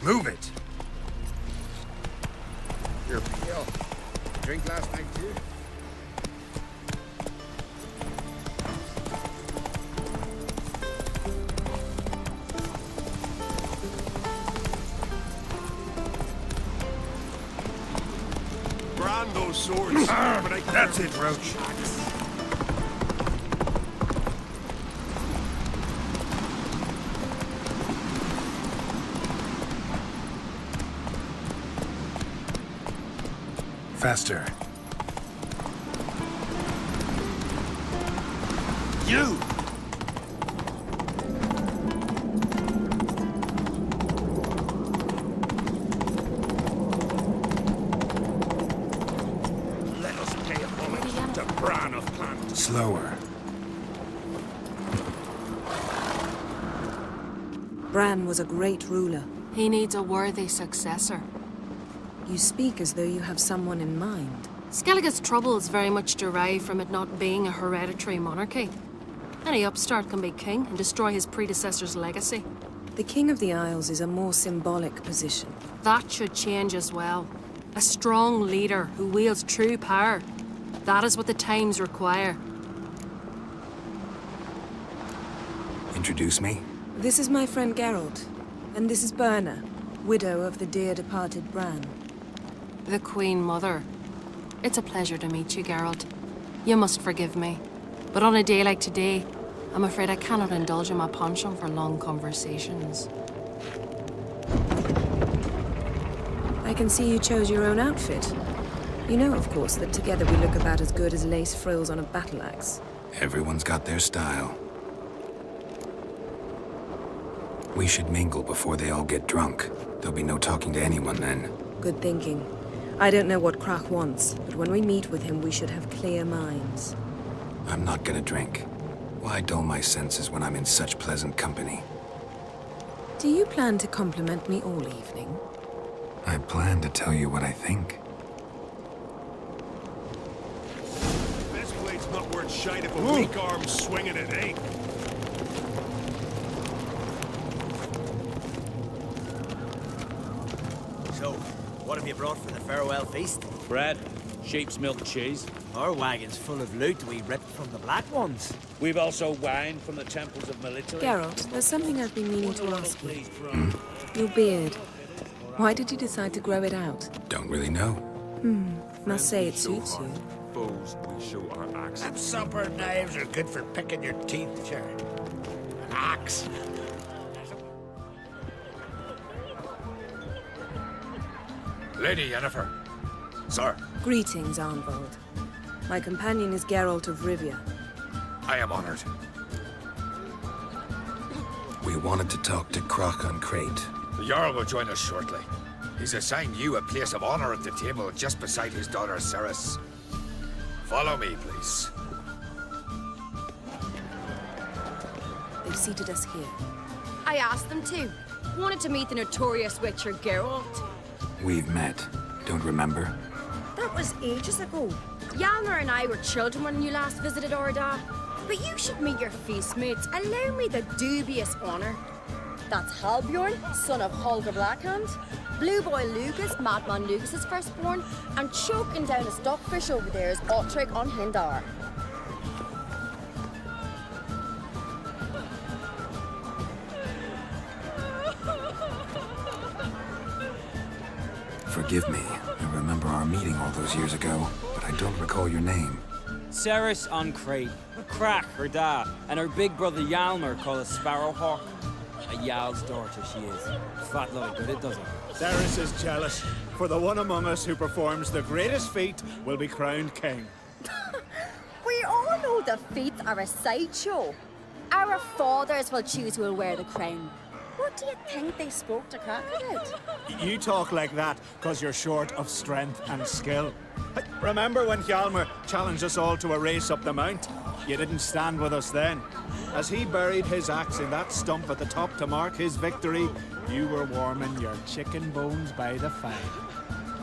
Move it! You're pale. Drink last night too? Brand those swords. That's it, Roach. Faster. You! Let us pay a homage to Bran of Clan. Slower. Bran was a great ruler. He needs a worthy successor. You speak as though you have someone in mind. Skellige's troubles very much derive from it not being a hereditary monarchy. Any upstart can be king and destroy his predecessor's legacy. The King of the Isles is a more symbolic position. That should change as well. A strong leader who wields true power. That is what the times require. Introduce me? This is my friend Geralt, and this is Birna, widow of the dear departed Bran. The Queen Mother. It's a pleasure to meet you, Geralt. You must forgive me. But on a day like today, I'm afraid I cannot indulge in my penchant for long conversations. I can see you chose your own outfit. You know, of course, that together we look about as good as lace frills on a battle axe. Everyone's got their style. We should mingle before they all get drunk. There'll be no talking to anyone then. Good thinking. I don't know what Crach wants, but when we meet with him, we should have clear minds. I'm not gonna drink. Why dull my senses when I'm in such pleasant company? Do you plan to compliment me all evening? I plan to tell you what I think. This blade's not worth shite if a weak arm's swinging it, eh? So, what have you brought for the farewell feast? Bread, sheep's milk cheese. Our wagon's full of loot we ripped from the Black Ones. We've also wine from the temples of Melitele. Geralt, there's something I've been meaning to ask you. Your beard. Why did you decide to grow it out? Don't really know. Must say it suits you. Foes, we show our axes. Them supper knives are good for picking your teeth, sure. An axe. Lady Yennefer. Sir, Greetings, Arnvald. My companion is Geralt of Rivia. I am honored. We wanted to talk to Crach on Crate. The Jarl will join us shortly. He's assigned you a place of honor at the table just beside his daughter Cerys. Follow me, please. They've seated us here. I asked them to. Wanted to meet the notorious Witcher Geralt. We've met. Don't remember? That was ages ago. Hjalmar and I were children when you last visited Orda. But you should meet your feast mates. Allow me the dubious honor. That's Halbjorn, son of Holger Blackhand. Blue Boy Lucas, Madman Lucas's firstborn. And choking down a stockfish over there is Otrek on Hindar. Forgive me. I remember our meeting all those years ago, but I don't recall your name. Cerys on Crate, Crach, her dad, and her big brother Hjalmar called a Sparrowhawk. A Jarl's daughter she is. Fat lot of good it doesn't. Cerys is jealous, for the one among us who performs the greatest feat will be crowned king. We all know the feats are a sideshow. Our fathers will choose who will wear the crown. What do you think they spoke to Crach about? You talk like that because you're short of strength and skill. Remember when Hjalmar challenged us all to a race up the mount? You didn't stand with us then. As he buried his axe in that stump at the top to mark his victory, you were warming your chicken bones by the fire.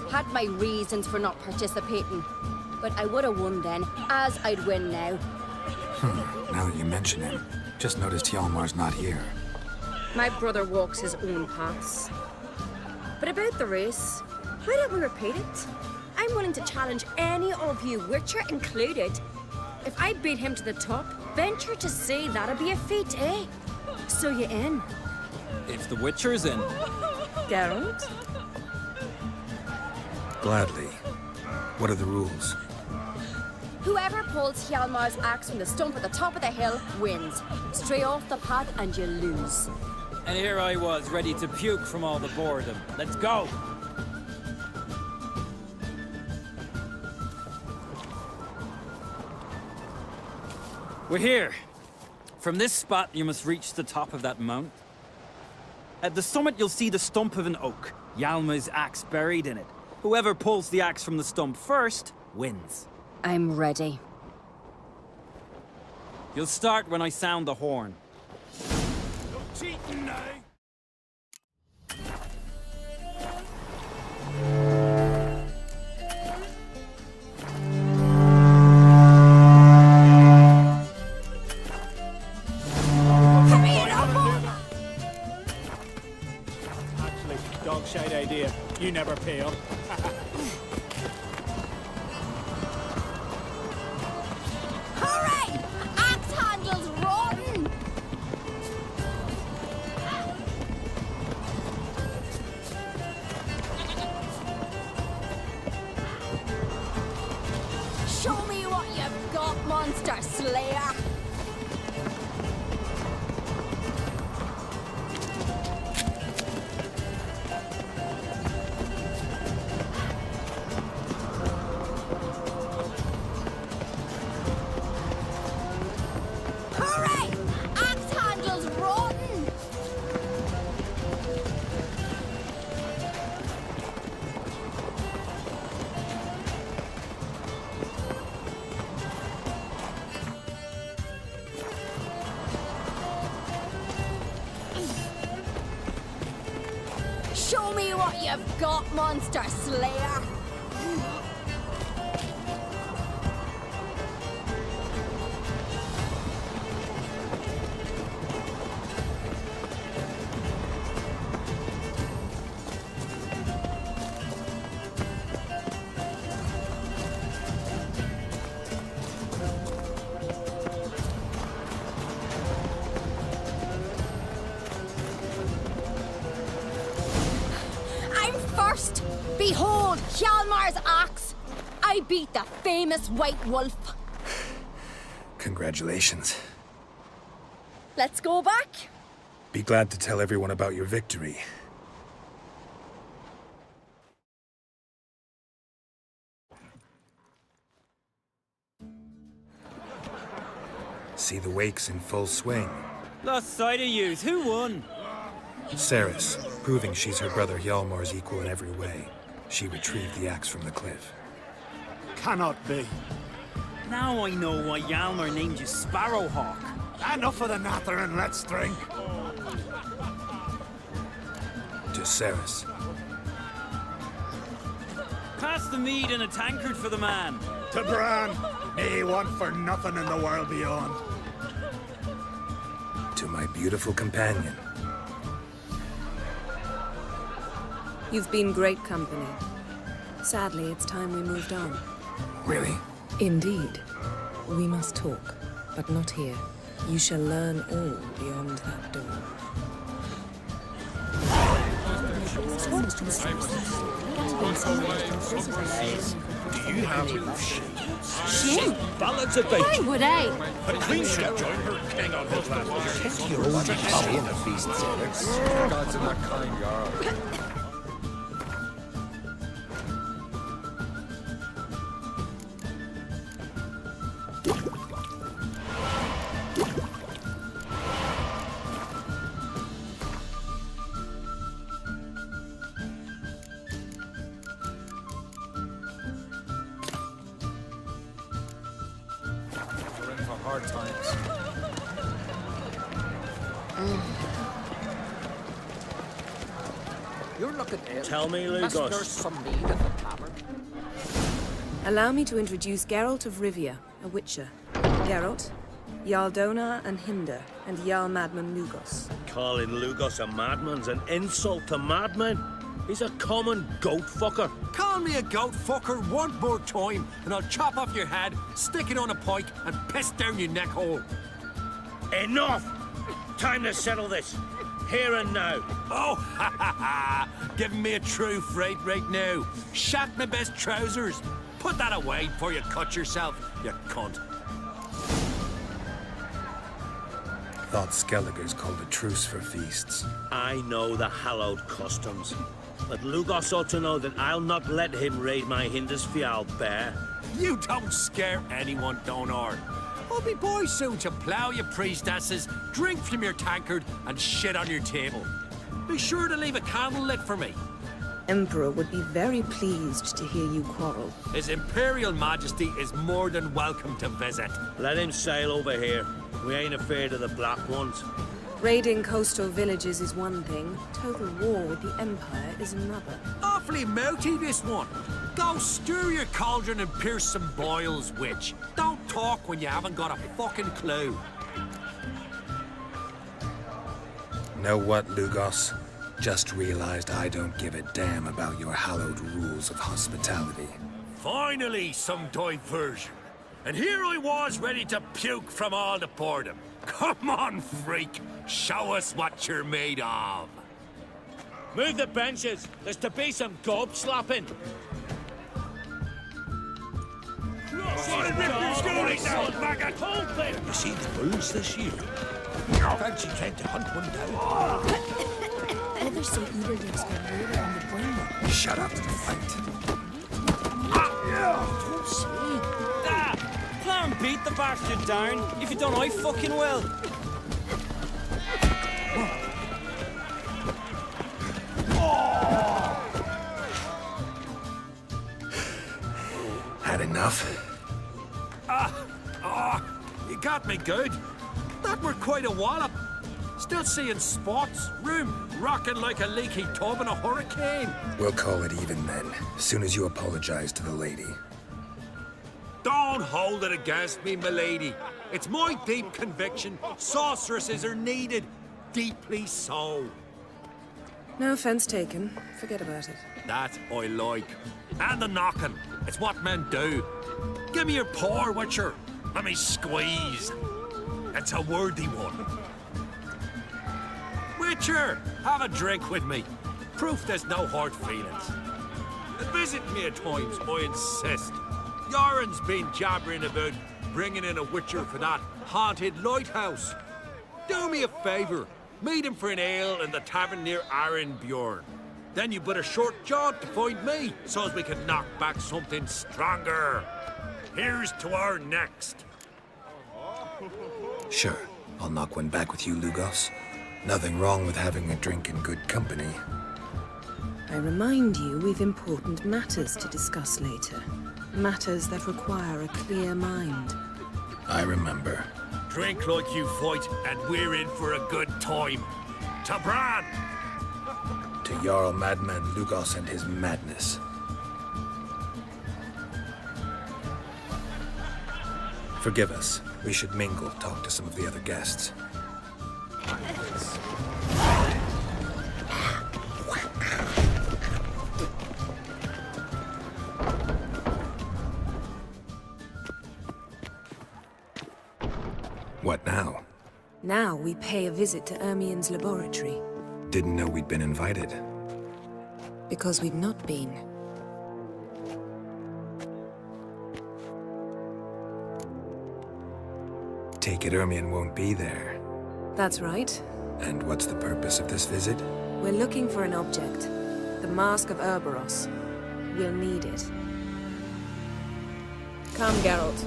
Had my reasons for not participating. But I would have won then, as I'd win now. Now that you mention him, just noticed Hjalmar's not here. My brother walks his own paths. But about the race, why don't we repeat it? I'm willing to challenge any of you, Witcher included. If I beat him to the top, venture to say that'd be a feat, eh? So you in? If the Witcher's in. Geralt? Gladly. What are the rules? Whoever pulls Hjalmar's axe from the stump at the top of the hill wins. Stray off the path and you lose. And here I was, ready to puke from all the boredom. Let's go! We're here. From this spot, you must reach the top of that mount. At the summit, you'll see the stump of an oak. Hjalmar's axe buried in it. Whoever pulls the axe from the stump first, wins. I'm ready. You'll start when I sound the horn. No cheating now. Actually, dog shite idea. You never pay up. Hooray! Axe handles rotten! Show me what you've got, monster slayer! Hooray! Axe handles rotten! Show me what you've got, monster slayer! I'm first! Behold, Hjalmar's axe! I beat the famous White Wolf. Congratulations. Let's go back. Be glad to tell everyone about your victory. See the wakes in full swing. Lost sight of yous. Who won? Cerys, proving she's her brother Hjalmar's equal in every way. She retrieved the axe from the cliff. Cannot be. Now I know why Hjalmar named you Sparrowhawk. Enough of the natter and let's drink. To Cerys. Pass the mead in a tankard for the man. To Bran. He want for nothing in the world beyond. To my beautiful companion. You've been great company. Sadly, it's time we moved on. Really? Indeed. We must talk, but not here. You shall learn all beyond that door. Do you have Shame? ballads about Why would I? a queen should join her king on his last You're only saying a beast, Cerys. Gods in that kind yard. We're in for hard times. You're not fucking ale. Tell me, Must Lugos. nurse some mead at the tavern. Allow me to introduce Geralt of Rivia, a witcher. Geralt, Jarl Dona and Hinder, and Jarl Madman Lugos. Calling Lugos a madman's an insult to madmen. He's a common goat fucker. Call me a goat fucker one more time, and I'll chop off your head, stick it on a pike, and piss down your neck hole. Enough! Time to settle this. Here and now. Oh, ha ha ha! Giving me a true fright right now. Shat my best trousers. Put that away before you cut yourself, you cunt. Thought Skelliger's called a truce for feasts. I know the hallowed customs. But Lugos ought to know that I'll not let him raid my Hindisfial bear. You don't scare anyone, Donar. I'll be boys soon to plough your priestesses, drink from your tankard, and shit on your table. Be sure to leave a candle lit for me. Emperor would be very pleased to hear you quarrel. His Imperial Majesty is more than welcome to visit. Let him sail over here. We ain't afraid of the Black Ones. Raiding coastal villages is one thing. Total war with the Empire is another. Awfully mouty, this one. Go stir your cauldron and pierce some boils, witch. Don't talk when you haven't got a fucking clue. Know what, Lugos? Just realized I don't give a damn about your hallowed rules of hospitality. Finally, some diversion. And here I was ready to puke from all the boredom. Come on, freak. Show us what you're made of. Move the benches. There's to be some gob slapping. You see the bulls this year? Fancy trying to hunt one down. Others say Eberlich's got murder on the brain. Shut up and fight. Don't say. Plan beat the bastard down. If you don't, I fucking will. Had enough? You got me good. That were quite a wallop. Still seeing spots, room rocking like a leaky tub in a hurricane. We'll call it even then, as soon as you apologize to the lady. Don't hold it against me, milady. It's my deep conviction sorceresses are needed. Deeply so. No offense taken. Forget about it. That I like. And the knocking. It's what men do. Give me your paw, Witcher. Let me squeeze. It's a worthy one. Witcher, have a drink with me. Proof there's no hard feelings. Visit me at times, I insist. Yoren's been jabbering about bringing in a witcher for that haunted lighthouse. Do me a favour. Meet him for an ale in the tavern near Arenbjorn. Then you but a short jaunt to find me, so as we can knock back something stronger. Here's to our next. Sure, I'll knock one back with you, Lugos. Nothing wrong with having a drink in good company. I remind you we've important matters to discuss later. Matters that require a clear mind. I remember. Drink like you fight, and we're in for a good time. To Bran! To Jarl Madman Lugos and his madness. Forgive us. We should mingle, talk to some of the other guests. What now? Now we pay a visit to Ermien's laboratory. Didn't know we'd been invited. Because we've not been. Take it Ermien won't be there. That's right. And what's the purpose of this visit? We're looking for an object. The Mask of Urboros. We'll need it. Come, Geralt.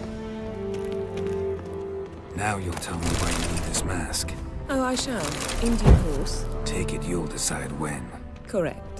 Now you'll tell me why you need this mask. Oh, I shall. In due course. Take it you'll decide when. Correct.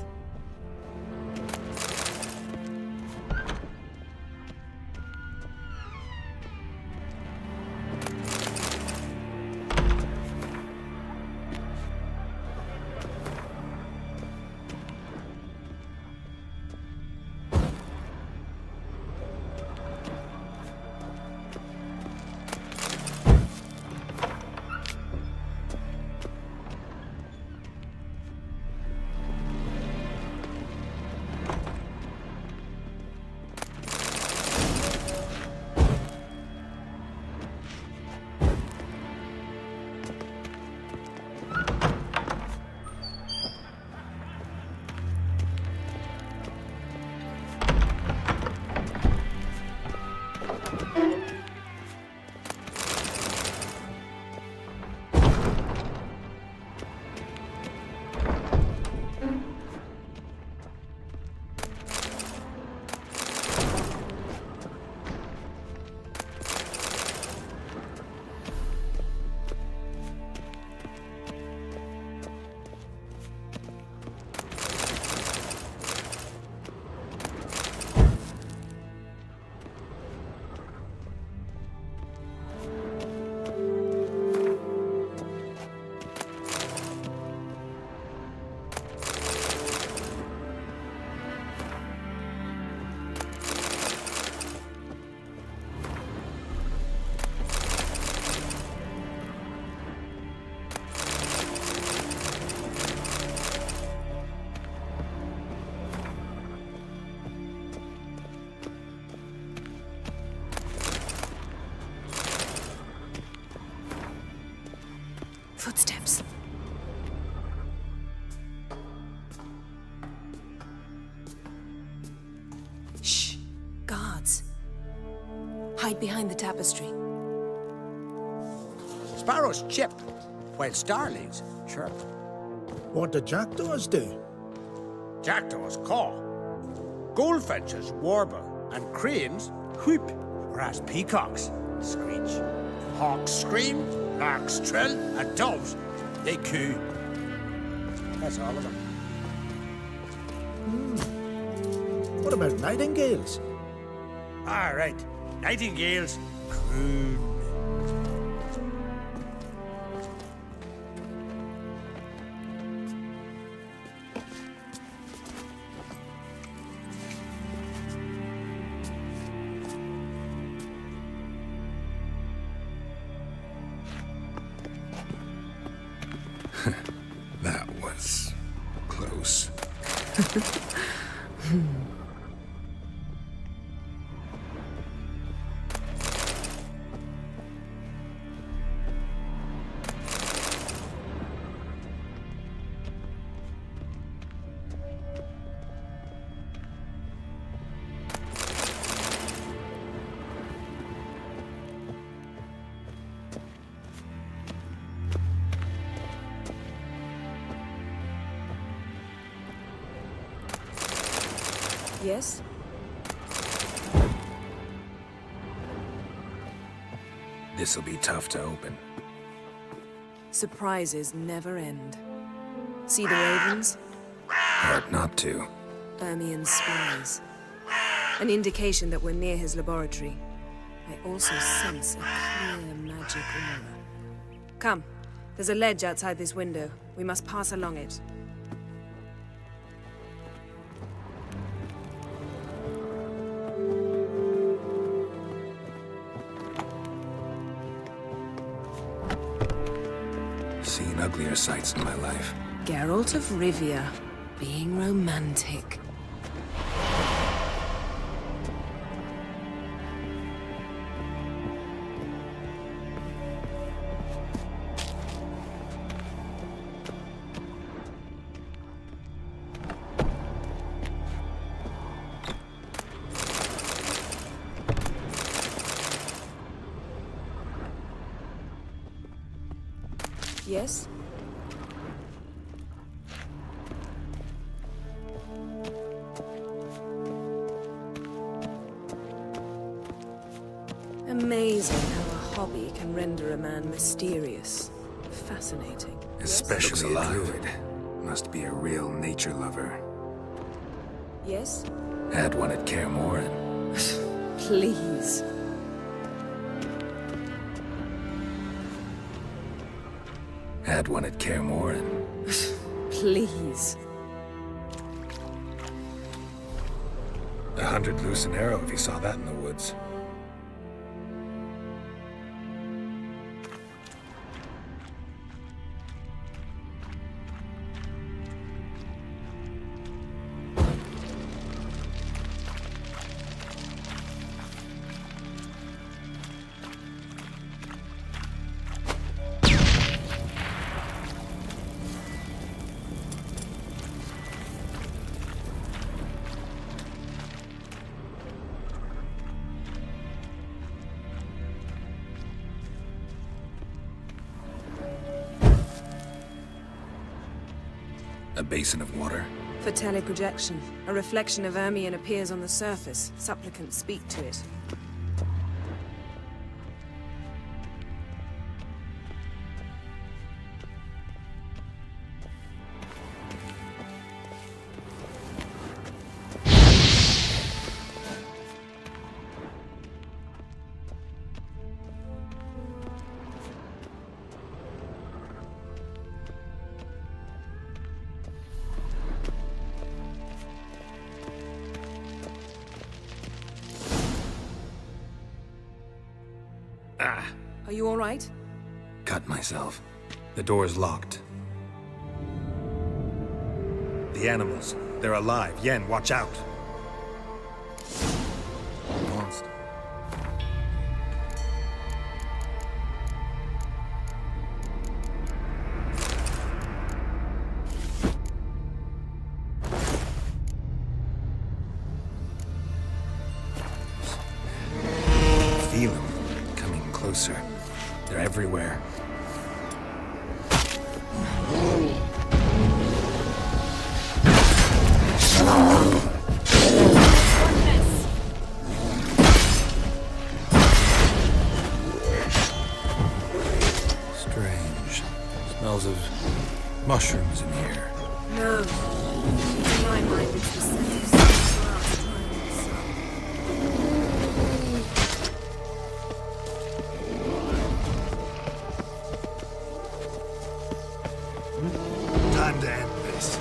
Hide behind the tapestry. Sparrows chip, while starlings chirp. What do jackdaws do? Jackdaws caw. Goldfinches warble, and cranes whoop, whereas peacocks screech. Hawks scream, larks trill, and doves, they coo. That's all of them. What about nightingales? All right, nightingales croon. That was close. Yes? This'll be tough to open. Surprises never end. See the ravens? Hard not to. Ermian's spies. An indication that we're near his laboratory. I also sense a clear magic aura. Come. There's a ledge outside this window. We must pass along it. Seen uglier sights in my life. Geralt of Rivia, being romantic. Yes? Amazing how a hobby can render a man mysterious. Fascinating. Especially a druid. Must be a real nature lover. Yes? Had one at Kaer Morhen. Please. Had one at Kaer Morhen. Please. 100 loose an arrow if you saw that in the woods. A basin of water. For teleprojection, a reflection of Ermion appears on the surface. Supplicants speak to it. Are you all right? Cut myself. The door's locked. The animals. They're alive. Yen, watch out. Monster. closer. They're everywhere. Strange. Smells of mushrooms in here. No. To my mind, it's the scent of some grass drying in the sun. Time to end this.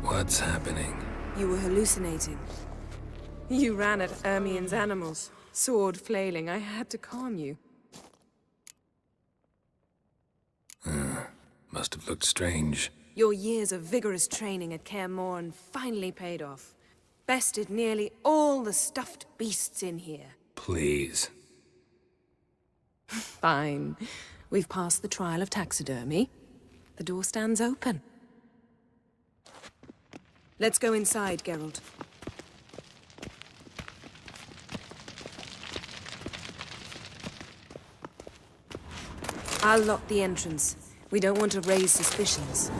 What's happening? You were hallucinating. You ran at Ermien's animals, sword flailing. I had to calm you. Must have looked strange. Your years of vigorous training at Kaer Morhen finally paid off. Bested nearly all the stuffed beasts in here. Please. Fine. We've passed the trial of taxidermy. The door stands open. Let's go inside, Geralt. I'll lock the entrance. We don't want to raise suspicions.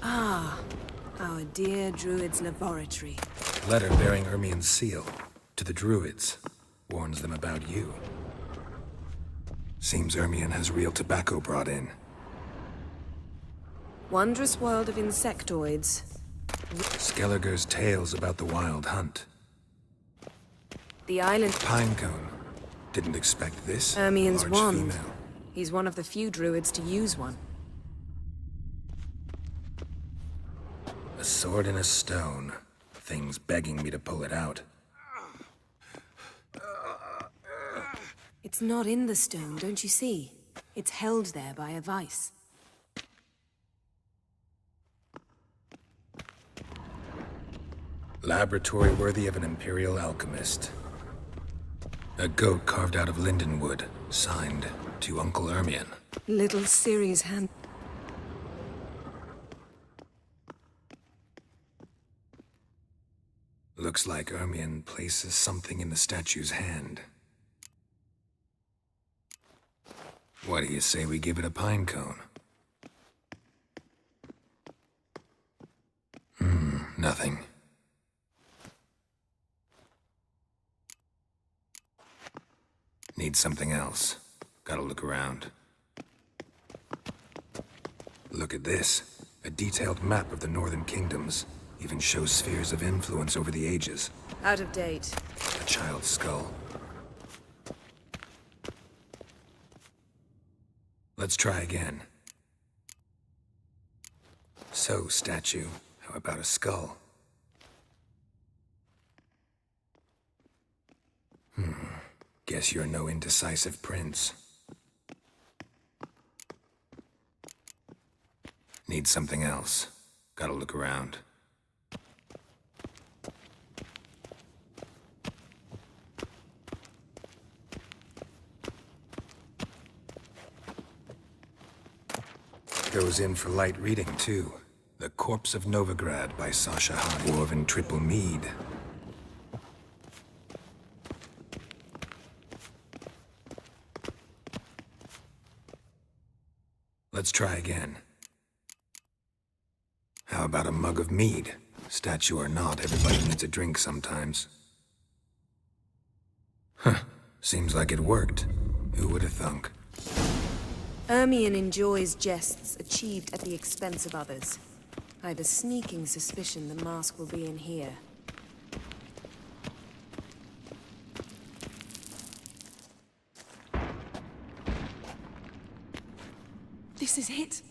Ah, our dear Druid's laboratory. Letter bearing Ermien's seal to the Druids. Warns them about you. Seems Ermien has real tobacco brought in. Wondrous world of insectoids. Skelliger's tales about the wild hunt. The island... Pinecone. Didn't expect this. Ermien's Large wand. female. He's one of the few druids to use one. A sword in a stone. Thing's begging me to pull it out. It's not in the stone, don't you see? It's held there by a vice. Laboratory worthy of an imperial alchemist. A goat carved out of lindenwood, signed to Uncle Ermien. Little Ciri's hand. Looks like Ermien places something in the statue's hand. What do you say we give it a pine cone? Nothing. Need something else. Gotta look around. Look at this. A detailed map of the Northern Kingdoms. Even shows spheres of influence over the ages. Out of date. A child's skull. Let's try again. So, statue, how about a skull? Guess you're no indecisive prince. Need something else. Gotta look around. Goes in for light reading, too. The Corpse of Novigrad by Sasha Hahn. Dwarven Triple Mead. Let's try again. How about a mug of mead? Statue or not, everybody needs a drink sometimes. Seems like it worked. Who would have thunk? Ermien enjoys jests achieved at the expense of others. I have a sneaking suspicion the mask will be in here. This is it.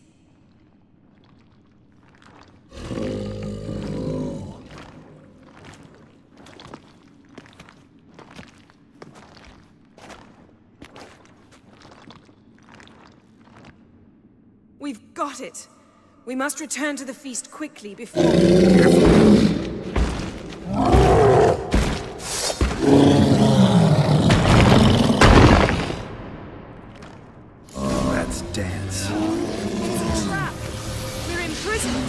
We've got it. We must return to the feast quickly before... Let's dance. It's a trap. We're imprisoned.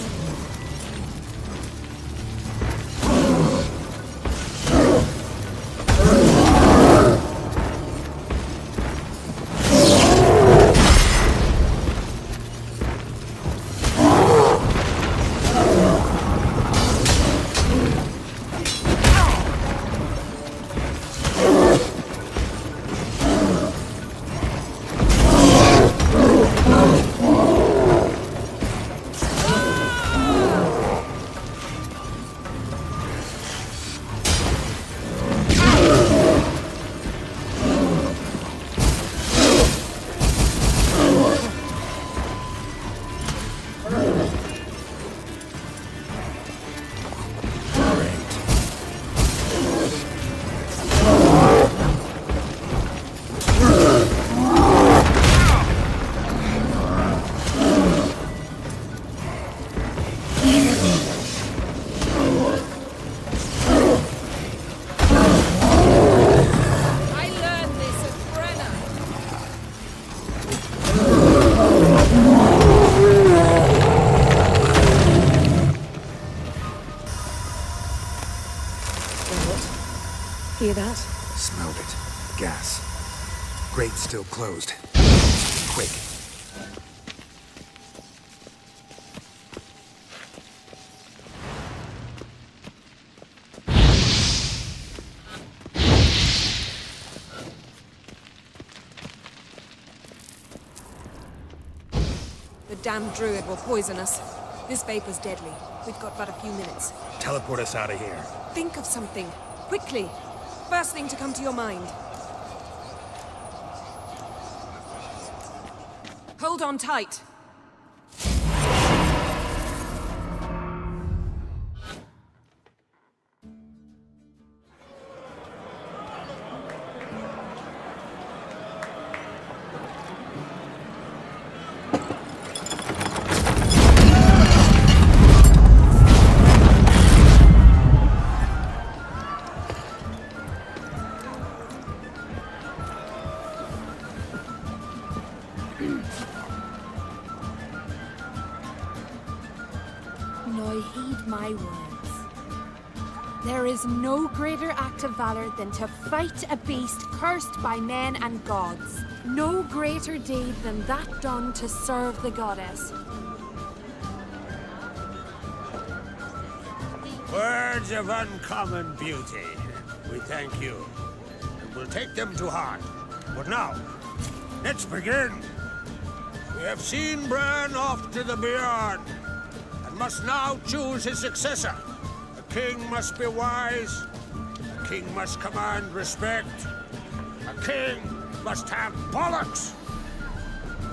Hear that? Smelled it. Gas. Grate still closed. Quick. The damned druid will poison us. This vapor's deadly. We've got but a few minutes. Teleport us out of here. Think of something. Quickly. First thing to come to your mind. Hold on tight. Now heed my words. There is no greater act of valor than to fight a beast cursed by men and gods. No greater deed than that done to serve the goddess. Words of uncommon beauty. We thank you. And we'll take them to heart. But now, let's begin. We have seen Bran off to the beyond, and must now choose his successor. A king must be wise. A king must command respect. A king must have bollocks.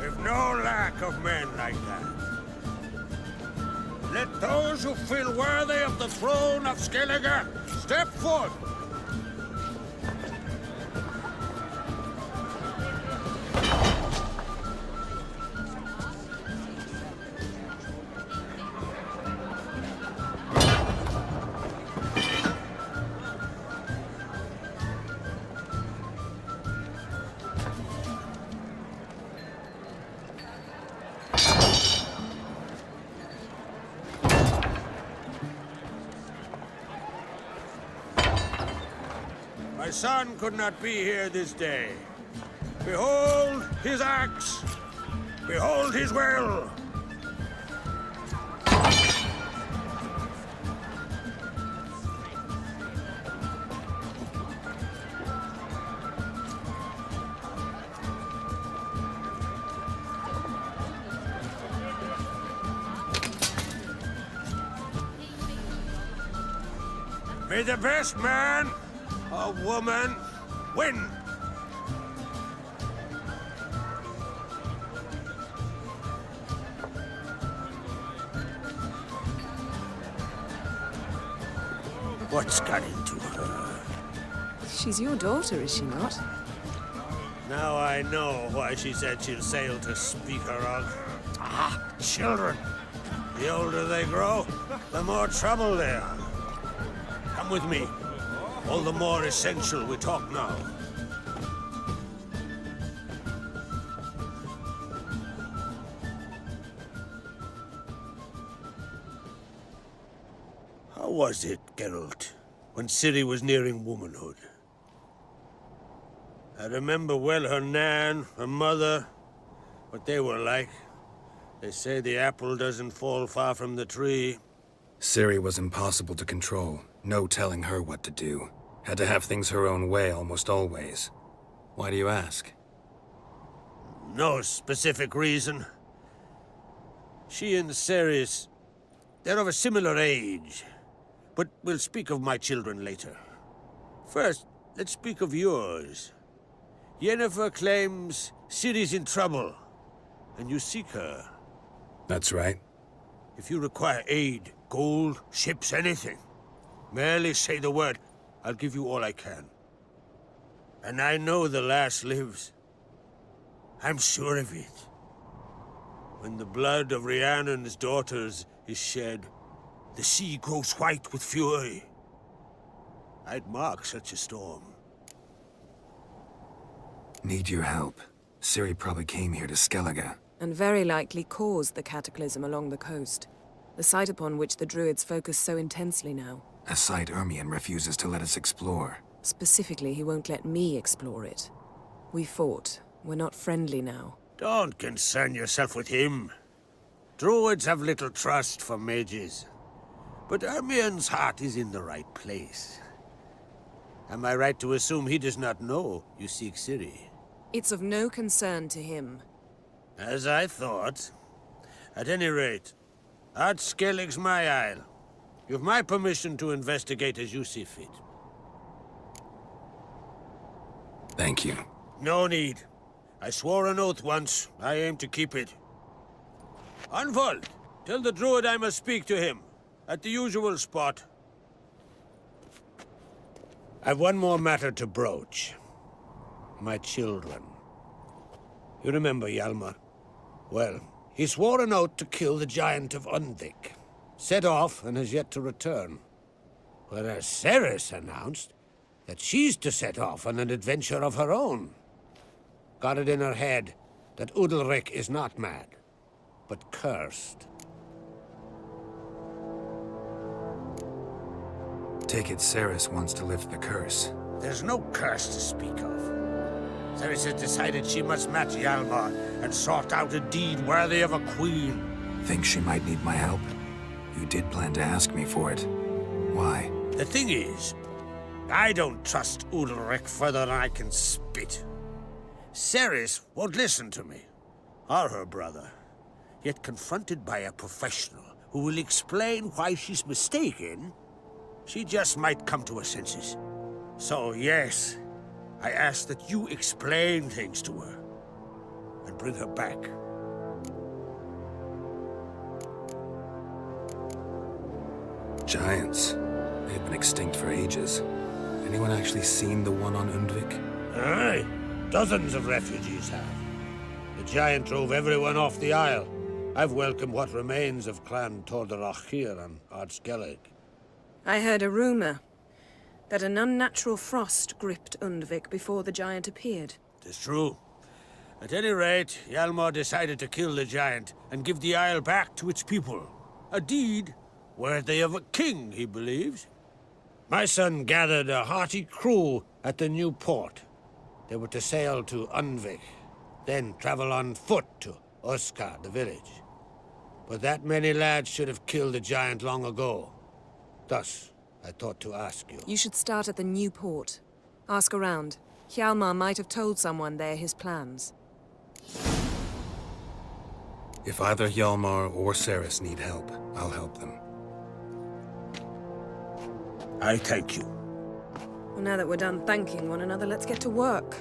We've no lack of men like that. Let those who feel worthy of the throne of Skellige step forth. My son could not be here this day. Behold his axe. Behold his will. May the best man or woman win. What's got into her? She's your daughter, is she not? Now I know why she said she'll sail to speak her of. Ah, children. The older they grow, the more trouble they are. Come with me. All the more essential we talk now. How was it, Geralt, when Ciri was nearing womanhood? I remember well her nan, her mother, what they were like. They say the apple doesn't fall far from the tree. Ciri was impossible to control. No telling her what to do. Had to have things her own way almost always. Why do you ask? No specific reason. She and Ceres, they're of a similar age. But we'll speak of my children later. First, let's speak of yours. Yennefer claims Ciri's in trouble, and you seek her. That's right. If you require aid, gold, ships, anything, merely say the word. I'll give you all I can. And I know the lass lives. I'm sure of it. When the blood of Rhiannon's daughters is shed, the sea grows white with fury. I'd mark such a storm. Need your help. Ciri probably came here to Skellige. And very likely caused the cataclysm along the coast. The site upon which the Druids focus so intensely now. A site Ermion refuses to let us explore. Specifically, he won't let me explore it. We fought. We're not friendly now. Don't concern yourself with him. Druids have little trust for mages. But Ermion's heart is in the right place. Am I right to assume he does not know you seek Ciri? It's of no concern to him. As I thought. At any rate, Ard Skellig's my isle. You've my permission to investigate as you see fit. Thank you. No need. I swore an oath once. I aim to keep it. Unfold. Tell the druid I must speak to him. At the usual spot. I've one more matter to broach. My children. You remember Hjalmar? Well, he swore an oath to kill the Giant of Undvik. Set off and has yet to return. Whereas Ceres announced that she's to set off on an adventure of her own. Got it in her head that Udalryk is not mad, but cursed. Take it Ceres wants to lift the curse. There's no curse to speak of. Ceres has decided she must match Hjalmar and sought out a deed worthy of a queen. Think she might need my help? You did plan to ask me for it. Why? The thing is, I don't trust Udalryk further than I can spit. Ceres won't listen to me, or her brother. Yet confronted by a professional who will explain why she's mistaken, she just might come to her senses. So yes, I ask that you explain things to her and bring her back. Giants. They've been extinct for ages. Anyone actually seen the one on Undvik? Aye. Dozens of refugees have. The giant drove everyone off the isle. I've welcomed what remains of Clan Tordarach here on Ard Skellig. I heard a rumor that an unnatural frost gripped Undvik before the giant appeared. It's true. At any rate, Hjalmar decided to kill the giant and give the isle back to its people. A deed worthy of a king, he believes. My son gathered a hearty crew at the new port. They were to sail to Undvik, then travel on foot to Oskar, the village. But that many lads should have killed the giant long ago. Thus, I thought to ask you. You should start at the new port. Ask around. Hjalmar might have told someone there his plans. If either Hjalmar or Ceres need help, I'll help them. I thank you. Well, now that we're done thanking one another, let's get to work.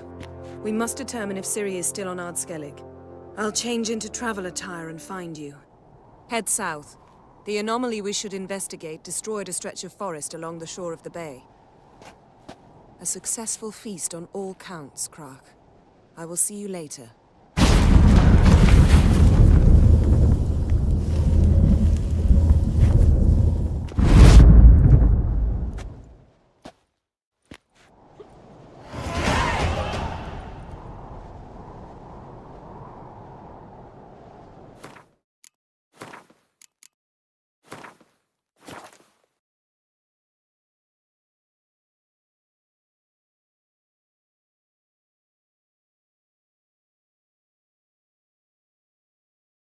We must determine if Ciri is still on Ard Skellig. I'll change into travel attire and find you. Head south. The anomaly we should investigate destroyed a stretch of forest along the shore of the bay. A successful feast on all counts, Crach. I will see you later.